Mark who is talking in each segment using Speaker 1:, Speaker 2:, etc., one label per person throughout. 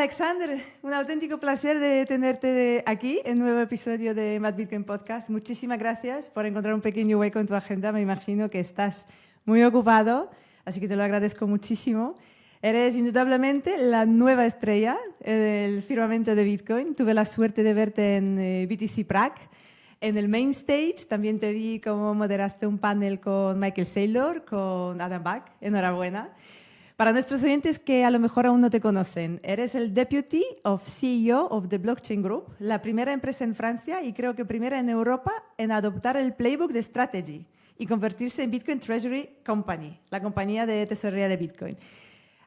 Speaker 1: Alexander, un auténtico placer de tenerte aquí en un nuevo episodio de Mad Bitcoin Podcast. Muchísimas gracias por encontrar un pequeño hueco en tu agenda. Me imagino que estás muy ocupado, así que te lo agradezco muchísimo. Eres indudablemente la nueva estrella del firmamento de Bitcoin. Tuve la suerte de verte en BTC Prague. En el main stage también te vi como moderaste un panel con Michael Saylor, con Adam Back. Enhorabuena. Para nuestros oyentes que a lo mejor aún no te conocen, eres el Deputy of CEO of the Blockchain Group, la primera empresa en Francia y creo que primera en Europa en adoptar el playbook de Strategy y convertirse en Bitcoin Treasury Company, la compañía de tesorería de Bitcoin.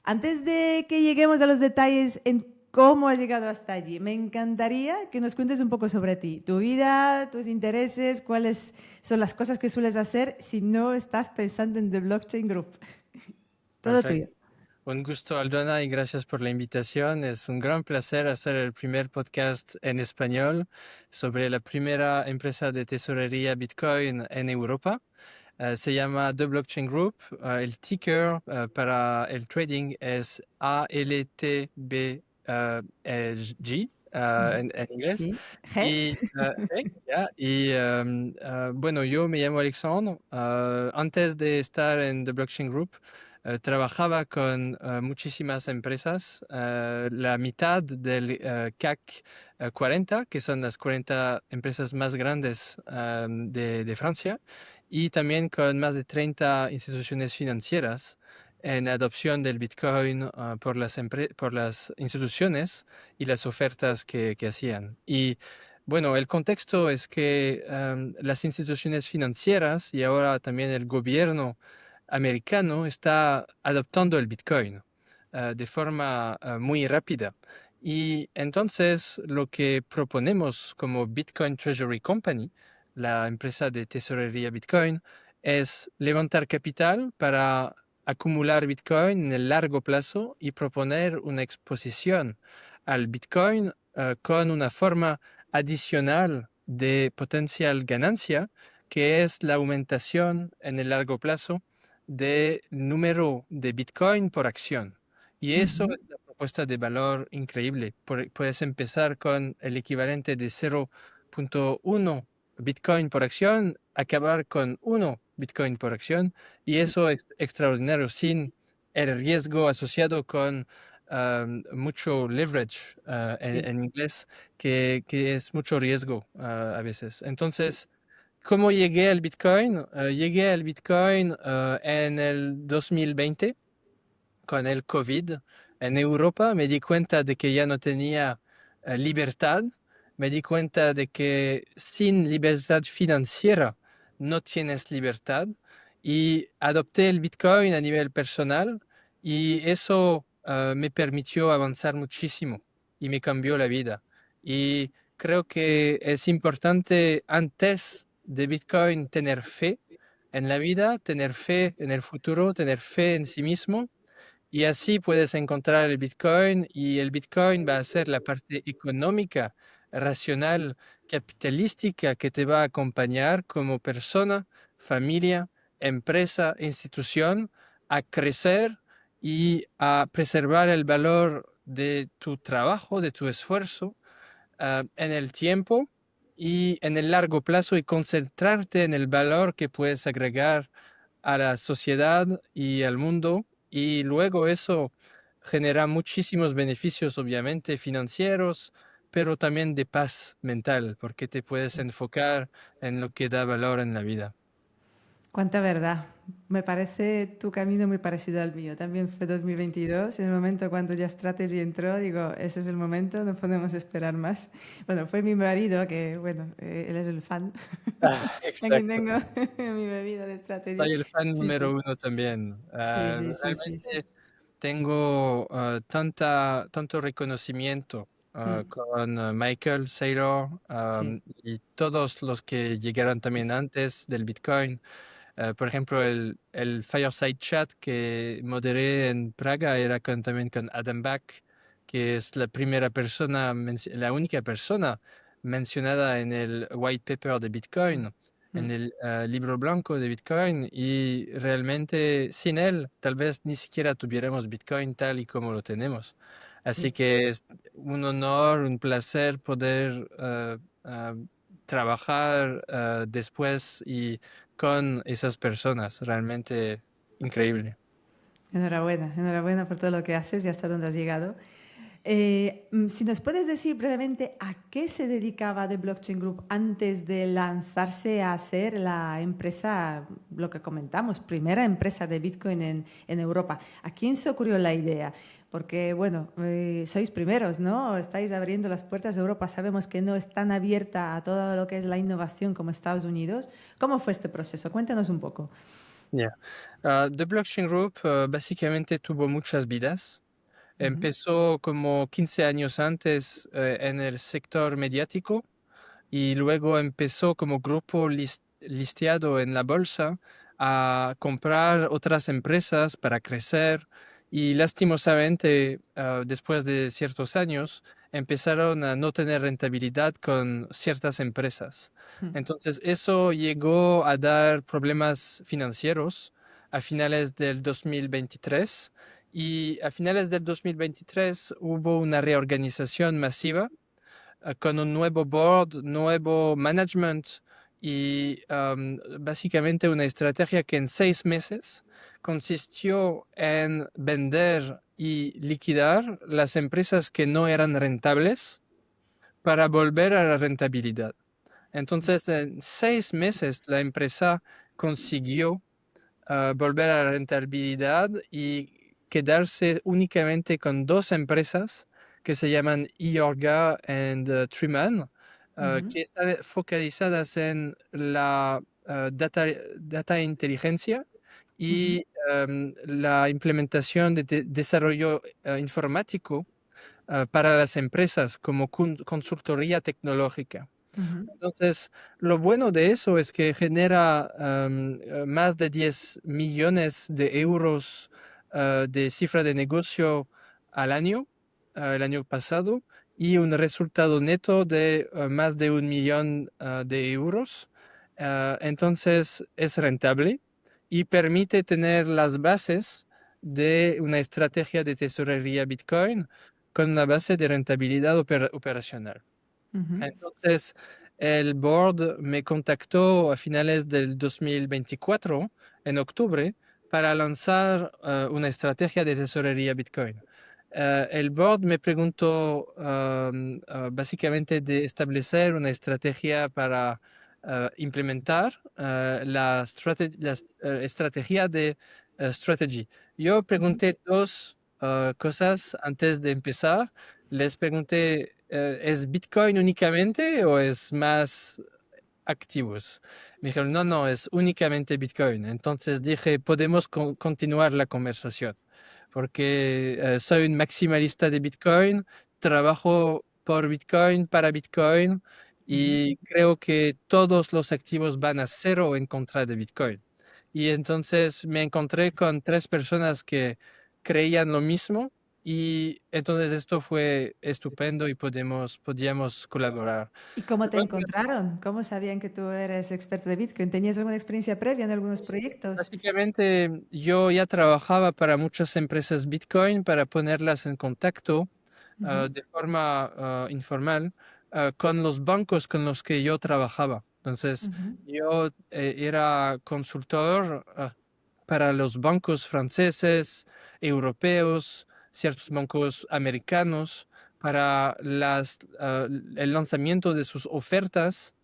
Speaker 1: Antes de que lleguemos a los detalles en cómo has llegado hasta allí, me encantaría que nos cuentes un poco sobre ti, tu vida, tus intereses, cuáles son las cosas que sueles hacer si no estás pensando en The Blockchain Group. Todo
Speaker 2: Perfecto.
Speaker 1: tuyo.
Speaker 2: Un gusto, Aldona, y gracias por la invitación. Es un gran placer hacer el primer podcast en español sobre la primera empresa de tesorería Bitcoin en Europa. Se llama The Blockchain Group. El ticker para el trading es ALTBG en inglés.
Speaker 1: Sí, G.
Speaker 2: Y, bueno, yo me llamo Alexandre. Antes de estar en The Blockchain Group, trabajaba con muchísimas empresas, la mitad del CAC 40, que son las 40 empresas más grandes de Francia, y también con más de 30 instituciones financieras en adopción del Bitcoin por las instituciones y las ofertas que hacían. Y bueno, el contexto es que las instituciones financieras y ahora también el gobierno americano está adoptando el Bitcoin de forma muy rápida. Y entonces lo que proponemos como Bitcoin Treasury Company, la empresa de tesorería Bitcoin, es levantar capital para acumular Bitcoin en el largo plazo y proponer una exposición al Bitcoin con una forma adicional de potencial ganancia, que es la aumentación en el largo plazo de número de Bitcoin por acción. Y eso
Speaker 1: Ujú.
Speaker 2: es la propuesta de valor increíble. Puedes empezar con el equivalente de 0.1 Bitcoin por acción, acabar con 1 Bitcoin por acción, y
Speaker 1: Sí,
Speaker 2: eso es extraordinario sin el riesgo asociado con mucho leverage
Speaker 1: sí,
Speaker 2: en inglés, que es mucho riesgo a veces.
Speaker 1: sí.
Speaker 2: Entonces, ¿cómo llegué al Bitcoin? Llegué al Bitcoin en el 2020 con el COVID. En Europa me di cuenta de que ya no tenía libertad. Me di cuenta de que sin libertad financiera no tienes libertad. Y adopté el Bitcoin a nivel personal y eso me permitió avanzar muchísimo y me cambió la vida. Y creo que es importante antes de Bitcoin tener fe en la vida, tener fe en el futuro, tener fe en sí mismo, y así puedes encontrar el Bitcoin, y el Bitcoin va a ser la parte económica, racional, capitalística que te va a acompañar como persona, familia, empresa, institución a crecer y a preservar el valor de tu trabajo, de tu esfuerzo en el tiempo y en el largo plazo, y concentrarte en el valor que puedes agregar a la sociedad y al mundo, y luego eso genera muchísimos beneficios, obviamente financieros, pero también de paz mental, porque te puedes enfocar en lo que da valor en la vida.
Speaker 1: Cuánta verdad. Me parece tu camino muy parecido al mío. También fue 2022, en el momento cuando ya Strategy entró, digo, ese es el momento, no podemos esperar más. Bueno, fue mi marido, que bueno, él es el fan, aquí
Speaker 2: Exacto.
Speaker 1: tengo mi bebida de Strategy.
Speaker 2: Soy el fan
Speaker 1: Sí,
Speaker 2: número
Speaker 1: sí,
Speaker 2: uno también.
Speaker 1: sí, sí, sí, sí, sí.
Speaker 2: Realmente tengo tanto reconocimiento
Speaker 1: Mm,
Speaker 2: con Michael Saylor
Speaker 1: sí,
Speaker 2: y todos los que llegaron también antes del Bitcoin. Por ejemplo, el Fireside Chat que moderé en Praga era también con Adam Back, que es la primera persona, la única persona mencionada en el white paper de Bitcoin,
Speaker 1: mm,
Speaker 2: en el libro blanco de Bitcoin, y realmente sin él tal vez ni siquiera tuviéramos Bitcoin tal y como lo tenemos. Así
Speaker 1: Sí.
Speaker 2: que es un honor, un placer poder trabajar después y con esas personas. Realmente increíble.
Speaker 1: Enhorabuena, enhorabuena por todo lo que haces y hasta dónde has llegado. Si nos puedes decir brevemente a qué se dedicaba The Blockchain Group antes de lanzarse a ser la empresa, lo que comentamos, primera empresa de Bitcoin en Europa. ¿A quién se ocurrió la idea? Porque, bueno, sois primeros, ¿no? Estáis abriendo las puertas de Europa. Sabemos que no es tan abierta a todo lo que es la innovación como Estados Unidos. ¿Cómo fue este proceso? Cuéntanos un poco.
Speaker 2: Yeah. The Blockchain Group básicamente tuvo muchas vidas.
Speaker 1: Ujú,
Speaker 2: Empezó como 15 años antes en el sector mediático y luego empezó como grupo listeado en la bolsa a comprar otras empresas para crecer y lastimosamente después de ciertos años empezaron a no tener rentabilidad con ciertas empresas.
Speaker 1: ujú,
Speaker 2: Entonces eso llegó a dar problemas financieros a finales del 2023 y a finales del 2023 hubo una reorganización masiva con un nuevo board, nuevo management y básicamente una estrategia que en 6 meses consistió en vender y liquidar las empresas que no eran rentables para volver a la rentabilidad. Entonces, en 6 meses la empresa consiguió volver a la rentabilidad y quedarse únicamente con dos empresas que se llaman Iorga y Triman,
Speaker 1: ujú,
Speaker 2: que están focalizadas en la data inteligencia
Speaker 1: ujú,
Speaker 2: y la implementación de desarrollo informático para las empresas como consultoría tecnológica.
Speaker 1: ujú,
Speaker 2: Entonces, lo bueno de eso es que genera más de 10 millones de euros de cifra de negocio al año, el año pasado, y un resultado neto de más de 1 millón de euros. Entonces, es rentable y permite tener las bases de una estrategia de tesorería Bitcoin con una base de rentabilidad operacional.
Speaker 1: ujú.
Speaker 2: Entonces, el board me contactó a finales del 2024, en octubre, para lanzar una estrategia de tesorería Bitcoin. El board me preguntó básicamente de establecer una estrategia para implementar la estrategia de strategy. Yo
Speaker 1: Ujú.
Speaker 2: pregunté dos cosas antes de empezar. Les pregunté, ¿es Bitcoin únicamente o es más activos? Me dijeron, no, no, es únicamente Bitcoin. Entonces dije, podemos continuar la conversación, porque soy un maximalista de Bitcoin, trabajo por Bitcoin, para Bitcoin,
Speaker 1: Ujú.
Speaker 2: y creo que todos los activos van a cero en contra de Bitcoin. Y entonces me encontré con tres personas que creían lo mismo y entonces esto fue estupendo y podíamos colaborar.
Speaker 1: ¿Y cómo te
Speaker 2: Luego,
Speaker 1: encontraron? ¿Cómo sabían que tú eres experto de Bitcoin? ¿Tenías alguna experiencia previa en algunos proyectos?
Speaker 2: básicamente yo ya trabajaba para muchas empresas Bitcoin para ponerlas en contacto
Speaker 1: Ujú,
Speaker 2: de forma informal con los bancos con los que yo trabajaba. Entonces,
Speaker 1: ujú,
Speaker 2: yo era consultor para los bancos franceses, europeos, ciertos bancos americanos, para el lanzamiento de sus ofertas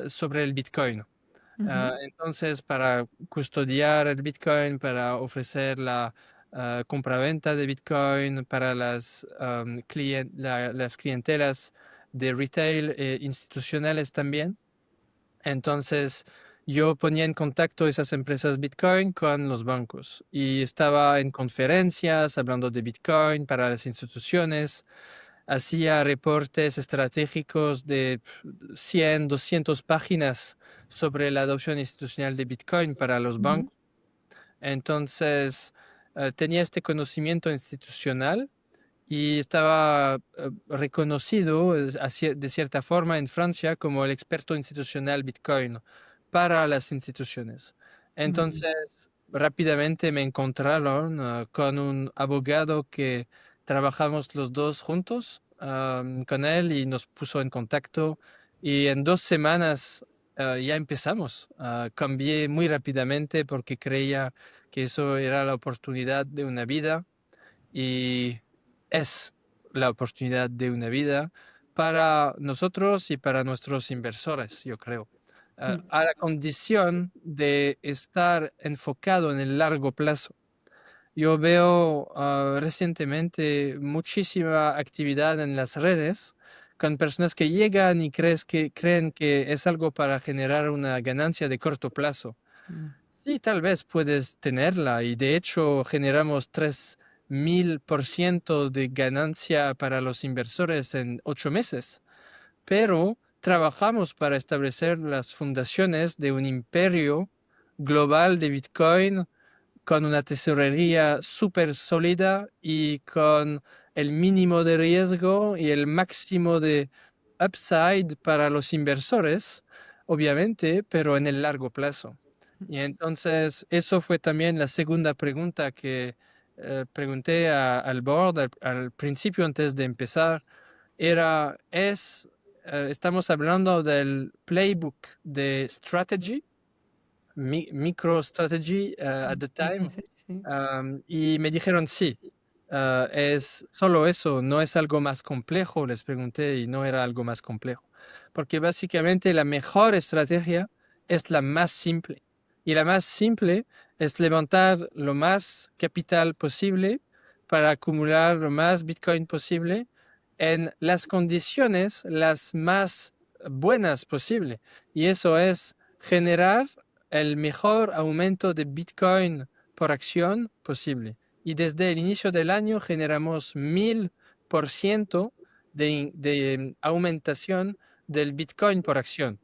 Speaker 2: sobre el Bitcoin.
Speaker 1: ujú,
Speaker 2: Entonces, para custodiar el Bitcoin, para ofrecer la compraventa de Bitcoin para las clientelas de retail institucionales también. Entonces, yo ponía en contacto esas empresas Bitcoin con los bancos y estaba en conferencias hablando de Bitcoin para las instituciones, hacía reportes estratégicos de 100, 200 páginas sobre la adopción institucional de Bitcoin para los
Speaker 1: ujú,
Speaker 2: bancos. Entonces, tenía este conocimiento institucional y estaba reconocido de cierta forma en Francia como el experto institucional Bitcoin para las instituciones.
Speaker 1: muy bien.
Speaker 2: Entonces, rápidamente me encontraron con un abogado que trabajamos los dos juntos con él y nos puso en contacto y en 2 semanas ya empezamos. Cambié muy rápidamente porque creía que eso era la oportunidad de una vida y es la oportunidad de una vida para nosotros y para nuestros inversores, yo creo.
Speaker 1: Mm.
Speaker 2: A la condición de estar enfocado en el largo plazo. Yo veo recientemente muchísima actividad en las redes con personas que llegan y creen que es algo para generar una ganancia de corto plazo.
Speaker 1: Mm.
Speaker 2: Sí, tal vez puedes tenerla y de hecho generamos 3000% de ganancia para los inversores en 8 meses, pero trabajamos para establecer las fundaciones de un imperio global de Bitcoin con una tesorería súper sólida y con el mínimo de riesgo y el máximo de upside para los inversores, obviamente, pero en el largo plazo. Y entonces eso fue también la segunda pregunta que pregunté al board al principio antes de empezar. Estamos hablando del playbook de strategy, MicroStrategy at the time.
Speaker 1: Entonces, sí.
Speaker 2: Y me dijeron sí, es solo eso, no es algo más complejo, les pregunté y no era algo más complejo, porque básicamente la mejor estrategia es la más simple y la más simple es levantar lo más capital posible para acumular lo más Bitcoin posible en las condiciones las más buenas posible y eso es generar el mejor aumento de Bitcoin por acción posible. Y desde el inicio del año generamos 1000% de aumentación del Bitcoin por acción.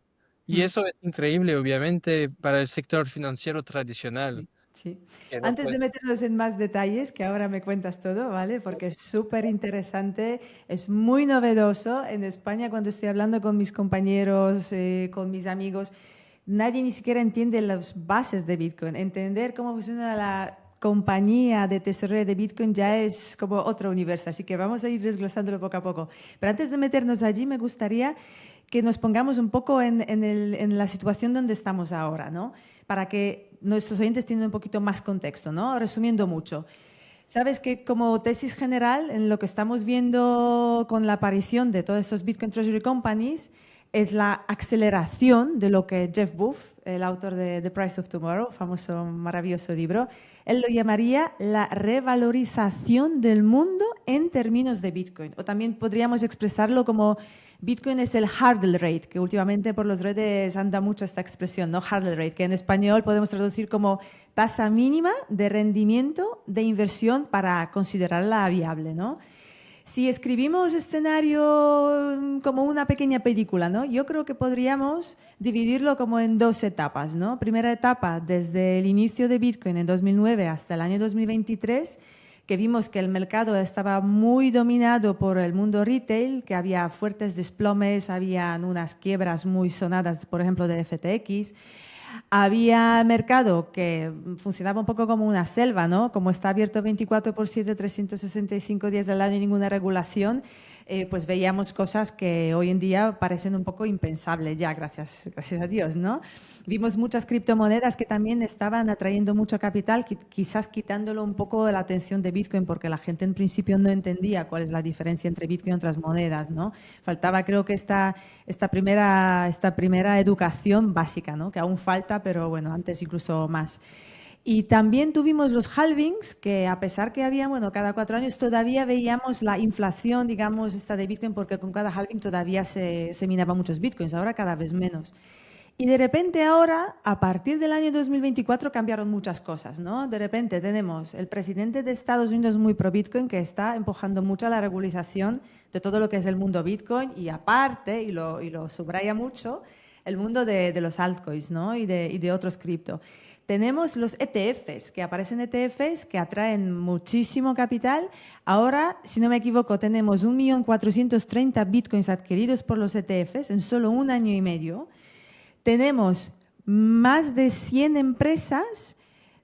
Speaker 2: Y
Speaker 1: Mm.
Speaker 2: eso es increíble, obviamente, para el sector financiero tradicional,
Speaker 1: Sí, sí.
Speaker 2: que no
Speaker 1: Antes
Speaker 2: puede.
Speaker 1: de meternos en más detalles, que ahora me cuentas todo, ¿vale? Porque es súper interesante, es muy novedoso. En España, cuando estoy hablando con mis compañeros, con mis amigos, nadie ni siquiera entiende las bases de Bitcoin. Entender cómo funciona la compañía de tesorería de Bitcoin ya es como otro universo. Así que vamos a ir desglosándolo poco a poco. Pero antes de meternos allí, me gustaría que nos pongamos un poco en la situación donde estamos ahora, ¿no? Para que nuestros oyentes tengan un poquito más contexto, ¿no? Resumiendo mucho. Sabes que como tesis general, en lo que estamos viendo con la aparición de todos estos Bitcoin Treasury Companies, es la aceleración de lo que Jeff Buff, el autor de The Price of Tomorrow, famoso, maravilloso libro, él lo llamaría la revalorización del mundo en términos de Bitcoin. O también podríamos expresarlo como Bitcoin es el hurdle rate, que últimamente por los redes anda mucho esta expresión, ¿no? Hurdle rate, que en español podemos traducir como tasa mínima de rendimiento de inversión para considerarla viable, ¿no? Si escribimos escenario como una pequeña película, ¿no? Yo creo que podríamos dividirlo como en dos etapas, ¿no? Primera etapa, desde el inicio de Bitcoin en 2009 hasta el año 2023, que vimos que el mercado estaba muy dominado por el mundo retail, que había fuertes desplomes, habían unas quiebras muy sonadas, por ejemplo, de FTX. Había mercado que funcionaba un poco como una selva, ¿no? Como está abierto 24/7, 365 días al año y ninguna regulación, pues veíamos cosas que hoy en día parecen un poco impensables ya, gracias a Dios, ¿no? Vimos muchas criptomonedas que también estaban atrayendo mucho capital, quizás quitándolo un poco de la atención de Bitcoin, porque la gente en principio no entendía cuál es la diferencia entre Bitcoin y otras monedas, ¿no? Faltaba, creo que esta primera educación básica, ¿no? Que aún falta, pero bueno, antes incluso más. Y también tuvimos los halvings, que a pesar que había, bueno, cada 4 años todavía veíamos la inflación, digamos, esta de Bitcoin, porque con cada halving todavía se minaban muchos Bitcoins, ahora cada vez menos. Y de repente ahora, a partir del año 2024, cambiaron muchas cosas, ¿no? De repente tenemos el presidente de Estados Unidos muy pro Bitcoin que está empujando mucho la regularización de todo lo que es el mundo Bitcoin y aparte, y lo subraya mucho, el mundo de los altcoins, ¿no? Y de otros cripto. Tenemos los ETFs, que aparecen ETFs que atraen muchísimo capital. Ahora, si no me equivoco, tenemos 1.430.000 bitcoins adquiridos por los ETFs en solo un año y medio. Tenemos más de 100 empresas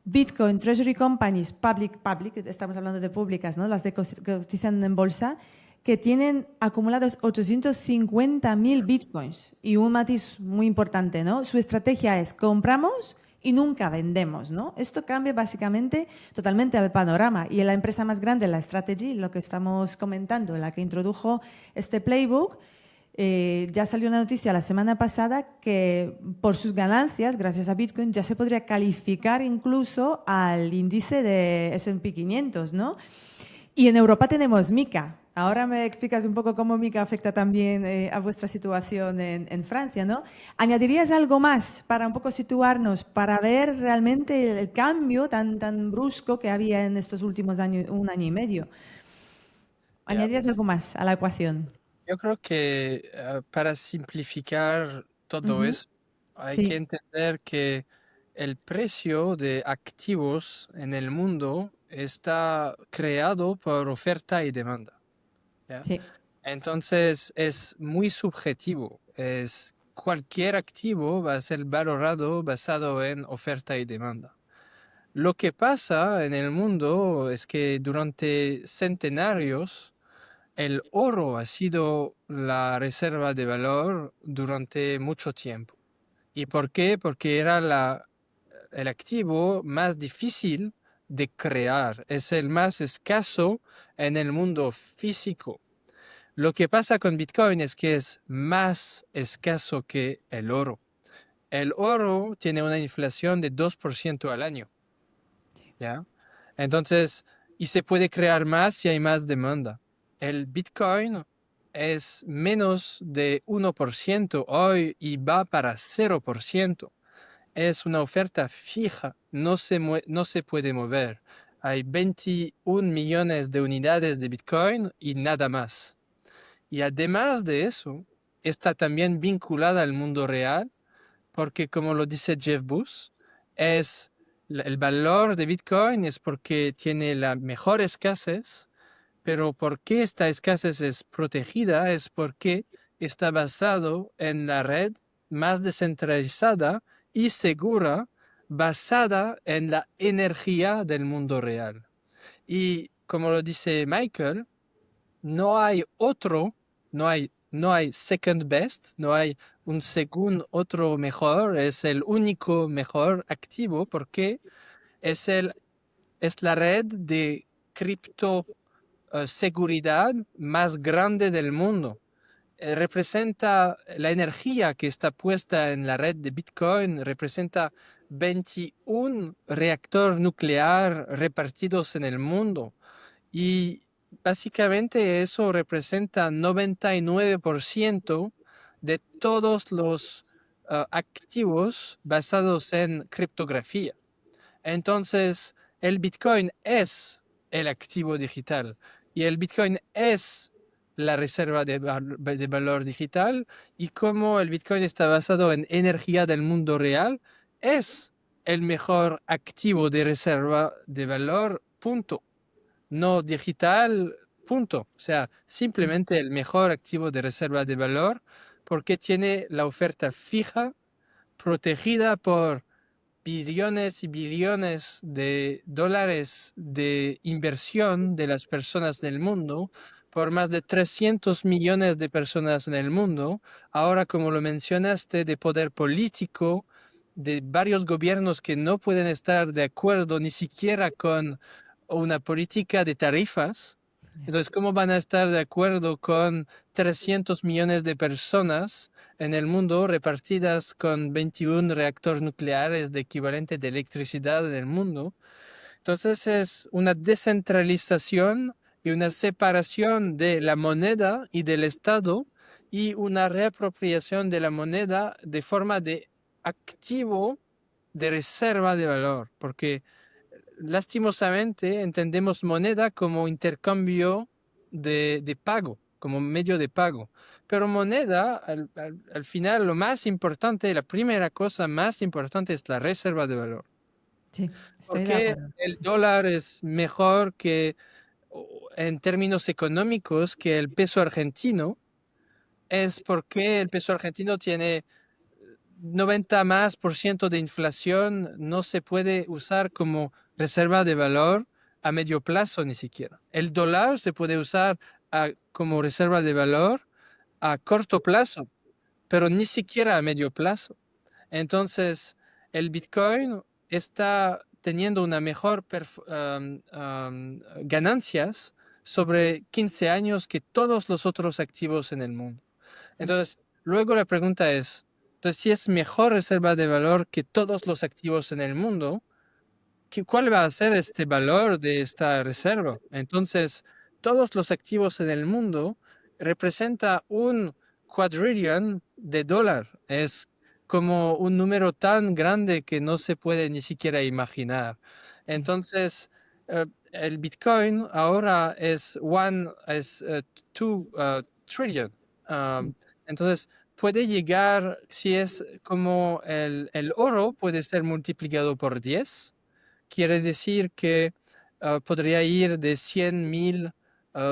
Speaker 1: Bitcoin Treasury Companies, public, estamos hablando de públicas, ¿no? Las que cotizan en bolsa, que tienen acumulados 850.000 bitcoins. Y un matiz muy importante, ¿no? Su estrategia es compramos y nunca vendemos, ¿no? Esto cambia básicamente totalmente el panorama. Y la empresa más grande, la Strategy, lo que estamos comentando, la que introdujo este playbook, ya salió una noticia la semana pasada que por sus ganancias, gracias a Bitcoin, ya se podría calificar incluso al índice de S&P 500, ¿no? Y en Europa tenemos MiCA. Ahora me explicas un poco cómo MiCA afecta también a vuestra situación en Francia, ¿no? ¿Añadirías algo más para un poco situarnos, para ver realmente el cambio tan brusco que había en estos últimos años, un año y medio?
Speaker 2: Ya.
Speaker 1: ¿Añadirías algo más a la ecuación?
Speaker 2: Yo creo que para simplificar todo
Speaker 1: Ujú.
Speaker 2: eso, hay que
Speaker 1: Sí,
Speaker 2: entender que el precio de activos en el mundo está creado por oferta y demanda, ¿ya?
Speaker 1: sí.
Speaker 2: Entonces es muy subjetivo. Es cualquier activo va a ser valorado basado en oferta y demanda. Lo que pasa en el mundo es que durante centenarios el oro ha sido la reserva de valor durante mucho tiempo. ¿Y por qué? Porque era el activo más difícil de crear, es el más escaso en el mundo físico. Lo que pasa con Bitcoin es que es más escaso que el oro. El oro tiene una inflación de 2% al año, ¿ya? Entonces, y se puede crear más si hay más demanda. El Bitcoin es menos de 1% hoy y va para 0%. Es una oferta fija, no se puede mover. Hay 21 millones de unidades de Bitcoin y nada más. Y además de eso, está también vinculada al mundo real, porque como lo dice Jeff Bush, es el valor de Bitcoin es porque tiene la mejor escasez, pero ¿por qué esta escasez es protegida? Es porque está basado en la red más descentralizada y segura, basada en la energía del mundo real. Y como lo dice Michael, no hay otro, no hay second best, no hay un segundo otro mejor, es el único mejor activo porque es es la red de cripto seguridad más grande del mundo. Representa la energía que está puesta en la red de Bitcoin, representa 21 reactores nucleares repartidos en el mundo. Y básicamente eso representa 99% de todos los activos basados en criptografía. Entonces, el Bitcoin es el activo digital y el Bitcoin es la reserva de valor digital y como el Bitcoin está basado en energía del mundo real, es el mejor activo de reserva de valor, punto. No digital, punto. O sea, simplemente el mejor activo de reserva de valor porque tiene la oferta fija, protegida por billones y billones de dólares de inversión de las personas del mundo, por más de 300 millones de personas en el mundo. Ahora, como lo mencionaste, de poder político, de varios gobiernos que no pueden estar de acuerdo ni siquiera con una política de tarifas. Entonces, ¿cómo van a estar de acuerdo con 300 millones de personas en el mundo repartidas con 21 reactores nucleares de equivalente de electricidad en el mundo? Entonces es una descentralización y una separación de la moneda y del Estado y una reapropiación de la moneda de forma de activo de reserva de valor, porque lastimosamente entendemos moneda como intercambio de pago, como medio de pago. Pero moneda, al final, lo más importante, la primera cosa más importante es la reserva de valor.
Speaker 1: Sí,
Speaker 2: ¿Por
Speaker 1: estoy de
Speaker 2: qué
Speaker 1: acuerdo.
Speaker 2: el dólar es mejor en términos económicos que el peso argentino? Es porque el peso argentino tiene 90% de inflación no se puede usar como reserva de valor a medio plazo ni siquiera. El dólar se puede usar como reserva de valor a corto plazo, pero ni siquiera a medio plazo. Entonces, el Bitcoin está teniendo una mejor ganancias sobre 15 años que todos los otros activos en el mundo. Entonces, luego la pregunta es, entonces, si es mejor reserva de valor que todos los activos en el mundo, ¿cuál va a ser este valor de esta reserva? Entonces, todos los activos en el mundo representa un quadrillion de dólar. Es como un número tan grande que no se puede ni siquiera imaginar. Entonces, el Bitcoin ahora es 2 trillion. Um, entonces, puede llegar, si es como el oro, puede ser multiplicado por 10. Quiere decir que podría ir de 100,000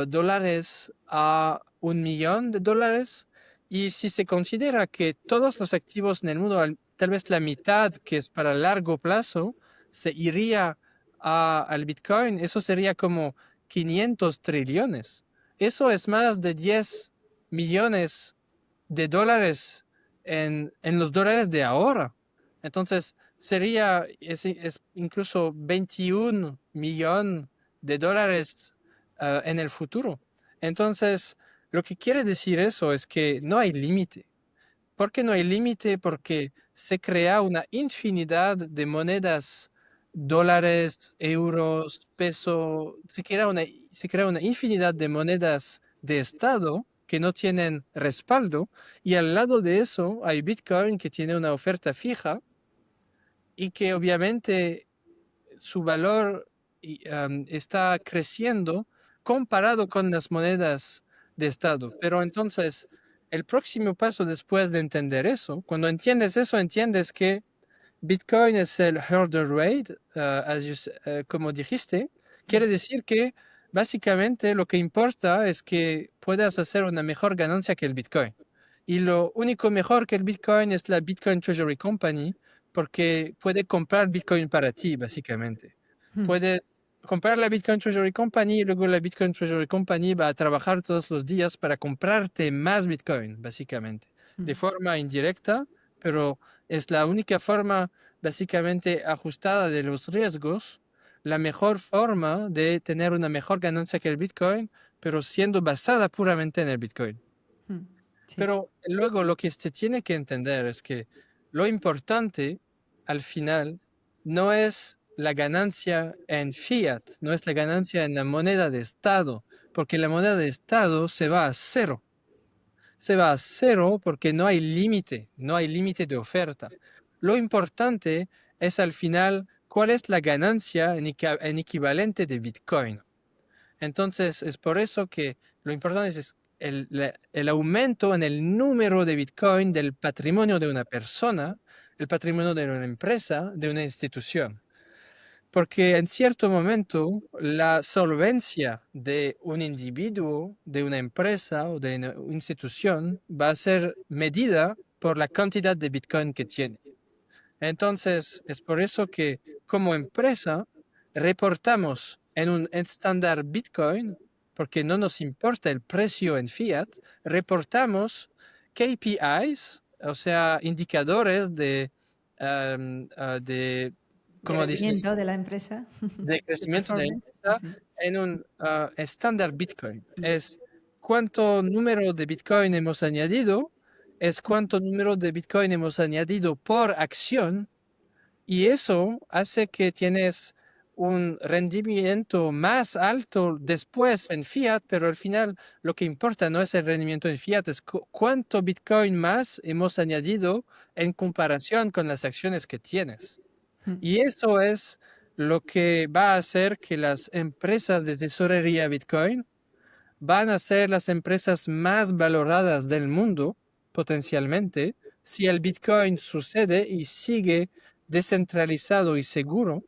Speaker 2: dólares a 1 millón de dólares. Y si se considera que todos los activos en el mundo, tal vez la mitad que es para largo plazo, se iría al Bitcoin, eso sería como 500 trillones. Eso es más de 10 millones de dólares en los dólares de ahora. Entonces, es incluso 21 millones de dólares en el futuro. Entonces, lo que quiere decir eso es que no hay límite. ¿Por qué no hay límite? Porque se crea una infinidad de monedas, dólares, euros, peso, se crea una infinidad de monedas de Estado que no tienen respaldo, y al lado de eso hay Bitcoin que tiene una oferta fija y que obviamente su valor está creciendo comparado con las monedas de Estado. Pero entonces, el próximo paso después de entender eso, cuando entiendes eso, entiendes que Bitcoin es el hurdle rate, como dijiste, quiere decir que básicamente lo que importa es que puedas hacer una mejor ganancia que el Bitcoin. Y lo único mejor que el Bitcoin es la Bitcoin Treasury Company, porque puede comprar Bitcoin para ti, básicamente. Puedes comprar la Bitcoin Treasury Company y luego la Bitcoin Treasury Company va a trabajar todos los días para comprarte más Bitcoin, básicamente, de forma indirecta, pero es la única forma básicamente ajustada de los riesgos, la mejor forma de tener una mejor ganancia que el Bitcoin, pero siendo basada puramente en el Bitcoin.
Speaker 1: Sí.
Speaker 2: Pero luego lo que se tiene que entender es que lo importante al final no es la ganancia en fiat, no es la ganancia en la moneda de Estado, porque la moneda de Estado se va a cero. Se va a cero porque no hay límite, no hay límite de oferta. Lo importante es al final cuál es la ganancia en equivalente de Bitcoin. Entonces, es por eso que lo importante es el aumento en el número de Bitcoin del patrimonio de una persona, el patrimonio de una empresa, de una institución. Porque en cierto momento la solvencia de un individuo, de una empresa o de una institución va a ser medida por la cantidad de Bitcoin que tiene. Entonces, es por eso que como empresa reportamos en un estándar Bitcoin, porque no nos importa el precio en fiat, reportamos KPIs, o sea, indicadores de ¿cómo dices?
Speaker 1: Crecimiento de la empresa,
Speaker 2: De
Speaker 1: de
Speaker 2: crecimiento de la
Speaker 1: performance.
Speaker 2: empresa
Speaker 1: Sí.
Speaker 2: en un estándar Bitcoin. Es cuánto número de Bitcoin hemos añadido, es cuánto número de Bitcoin hemos añadido por acción, y eso hace que tienes un rendimiento más alto después en fiat, pero al final lo que importa no es el rendimiento en fiat, es cuánto Bitcoin más hemos añadido en comparación con las acciones que tienes. Y eso es lo que va a hacer que las empresas de tesorería Bitcoin van a ser las empresas más valoradas del mundo, potencialmente, si el Bitcoin sucede y sigue descentralizado y seguro.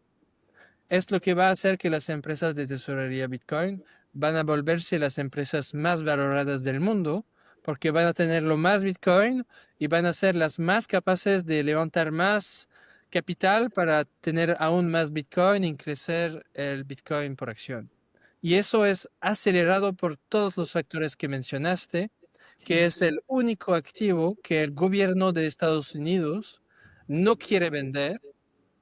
Speaker 2: Es lo que va a hacer que las empresas de tesorería Bitcoin van a volverse las empresas más valoradas del mundo, porque van a tener lo más Bitcoin y van a ser las más capaces de levantar más capital para tener aún más Bitcoin y crecer el Bitcoin por acción. Y eso es acelerado por todos los factores que mencionaste, que
Speaker 1: Sí.
Speaker 2: es el único activo que el gobierno de Estados Unidos no quiere vender.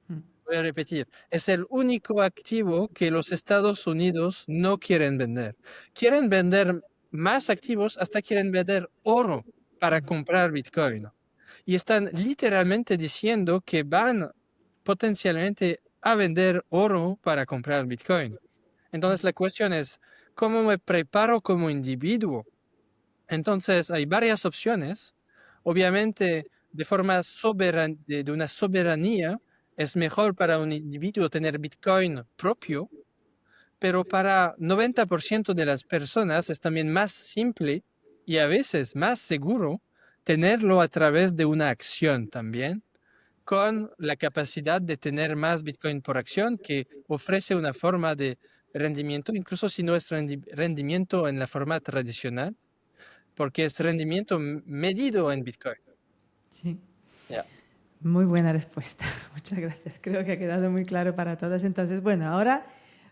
Speaker 1: Mm.
Speaker 2: Voy a repetir, es el único activo que los Estados Unidos no quieren vender. Quieren vender más activos, hasta quieren vender oro para comprar Bitcoin. Y están literalmente diciendo que van potencialmente a vender oro para comprar Bitcoin. Entonces la cuestión es, ¿cómo me preparo como individuo? Entonces hay varias opciones. Obviamente, de forma de una soberanía, es mejor para un individuo tener Bitcoin propio, pero para 90% de las personas es también más simple y a veces más seguro tenerlo a través de una acción también, con la capacidad de tener más Bitcoin por acción, que ofrece una forma de rendimiento, incluso si no es rendimiento en la forma tradicional, porque es rendimiento medido en Bitcoin.
Speaker 1: Sí.
Speaker 2: Ya.
Speaker 1: Muy buena respuesta. Muchas gracias. Creo que ha quedado muy claro para todas. Entonces, bueno, ahora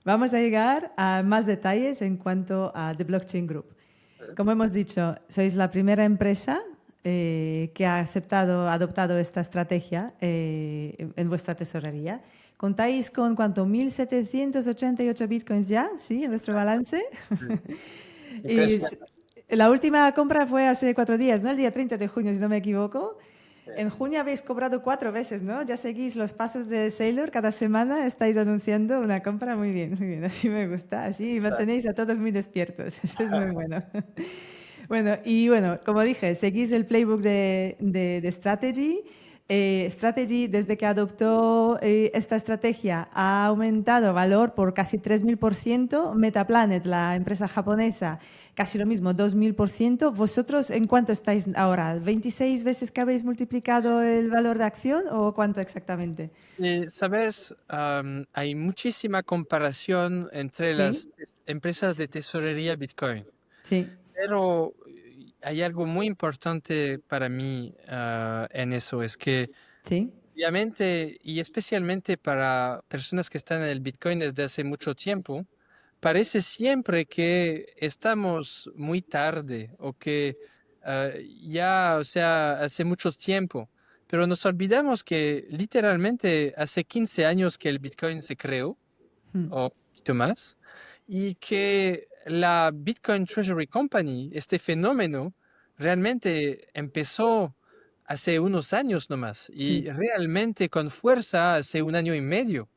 Speaker 1: vamos a llegar a más detalles en cuanto a The Blockchain Group. Como hemos dicho, sois la primera empresa que ha adoptado esta estrategia en vuestra tesorería. ¿Contáis con cuánto? 1.788 bitcoins ya, ¿sí? En vuestro balance.
Speaker 2: Y
Speaker 1: Y
Speaker 2: creciendo.
Speaker 1: la última compra fue hace 4 días, ¿no? El día 30 de junio, si no me equivoco. En junio habéis cobrado 4 veces, ¿no? Ya seguís los pasos de Sailor, cada semana estáis anunciando una compra muy bien, así me gusta, así mantenéis a todos muy despiertos, eso es muy bueno. Bueno, y bueno, como dije, seguís el playbook de Strategy. Strategy, desde que adoptó esta estrategia, ha aumentado valor por casi 3.000%. Metaplanet, la empresa japonesa, casi lo mismo, 2.000%. ¿Vosotros en cuánto estáis ahora? ¿26 veces que habéis multiplicado el valor de acción o cuánto exactamente?
Speaker 2: Sabes, hay muchísima comparación entre
Speaker 1: Sí,
Speaker 2: las empresas de tesorería Bitcoin,
Speaker 1: sí,
Speaker 2: pero hay algo muy importante para mí en eso, es que
Speaker 1: sí.
Speaker 2: obviamente, y especialmente para personas que están en el Bitcoin desde hace mucho tiempo, parece siempre que estamos muy tarde o que ya, o sea, hace mucho tiempo. Pero nos olvidamos que literalmente hace 15 años que el Bitcoin se creó,
Speaker 1: Mm.
Speaker 2: o un poquito más, y que la Bitcoin Treasury Company, este fenómeno, realmente empezó hace unos años nomás
Speaker 1: Sí,
Speaker 2: y realmente con fuerza hace un año y medio,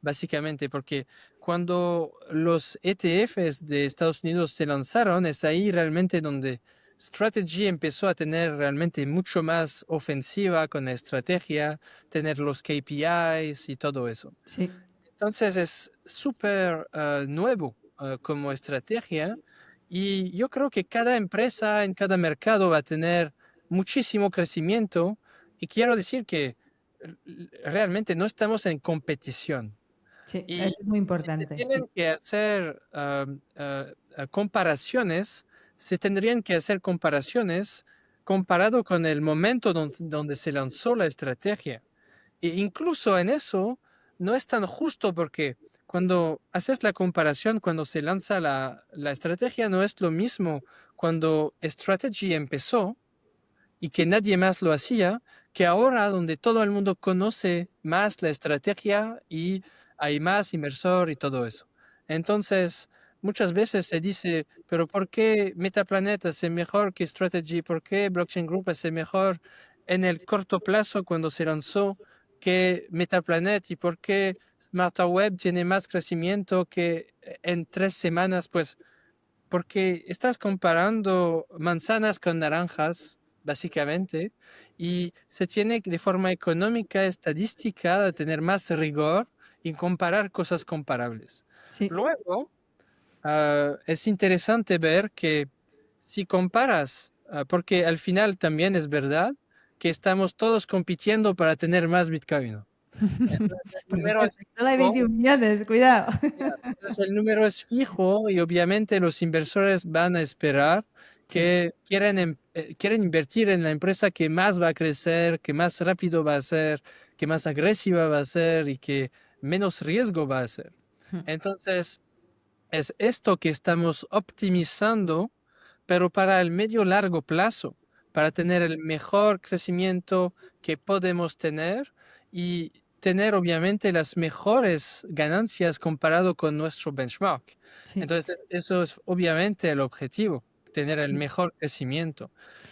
Speaker 2: básicamente, porque cuando los ETFs de Estados Unidos se lanzaron, es ahí realmente donde Strategy empezó a tener realmente mucho más ofensiva con la estrategia, tener los KPIs y todo eso.
Speaker 1: sí.
Speaker 2: Entonces es súper nuevo como estrategia y yo creo que cada empresa en cada mercado va a tener muchísimo crecimiento y quiero decir que realmente no estamos en competición.
Speaker 1: Sí,
Speaker 2: Y
Speaker 1: eso es muy
Speaker 2: si se
Speaker 1: importante, sí.
Speaker 2: tienen que hacer comparaciones, se tendrían que hacer comparaciones comparado con el momento donde se lanzó la estrategia. E incluso en eso no es tan justo porque cuando haces la comparación, cuando se lanza la estrategia, no es lo mismo cuando Strategy empezó y que nadie más lo hacía, que ahora donde todo el mundo conoce más la estrategia y hay más inversor y todo eso. Entonces, muchas veces se dice, pero ¿por qué Metaplanet hace mejor que Strategy? ¿Por qué Blockchain Group hace mejor en el corto plazo cuando se lanzó que Metaplanet? ¿Y por qué SmartWeb tiene más crecimiento que en 3 semanas? Pues porque estás comparando manzanas con naranjas, básicamente, y se tiene que de forma económica, estadística, tener más rigor y comparar cosas comparables.
Speaker 1: Sí.
Speaker 2: Luego, es interesante ver que si comparas, porque al final también es verdad que estamos todos compitiendo para tener más Bitcoin, ¿no? Entonces, el
Speaker 1: Por
Speaker 2: número es
Speaker 1: supuesto, solo hay
Speaker 2: fijo.
Speaker 1: 21 millones, cuidado.
Speaker 2: Entonces el número es fijo y obviamente los inversores van a esperar
Speaker 1: Sí,
Speaker 2: que quieren invertir en la empresa que más va a crecer, que más rápido va a ser, que más agresiva va a ser y que menos riesgo va a ser.
Speaker 1: mm,
Speaker 2: Entonces, es esto que estamos optimizando, pero para el medio largo plazo, para tener el mejor crecimiento que podemos tener y tener obviamente las mejores ganancias comparado con nuestro benchmark.
Speaker 1: sí.
Speaker 2: Entonces, eso es obviamente el objetivo, tener el
Speaker 1: Mm.
Speaker 2: mejor crecimiento.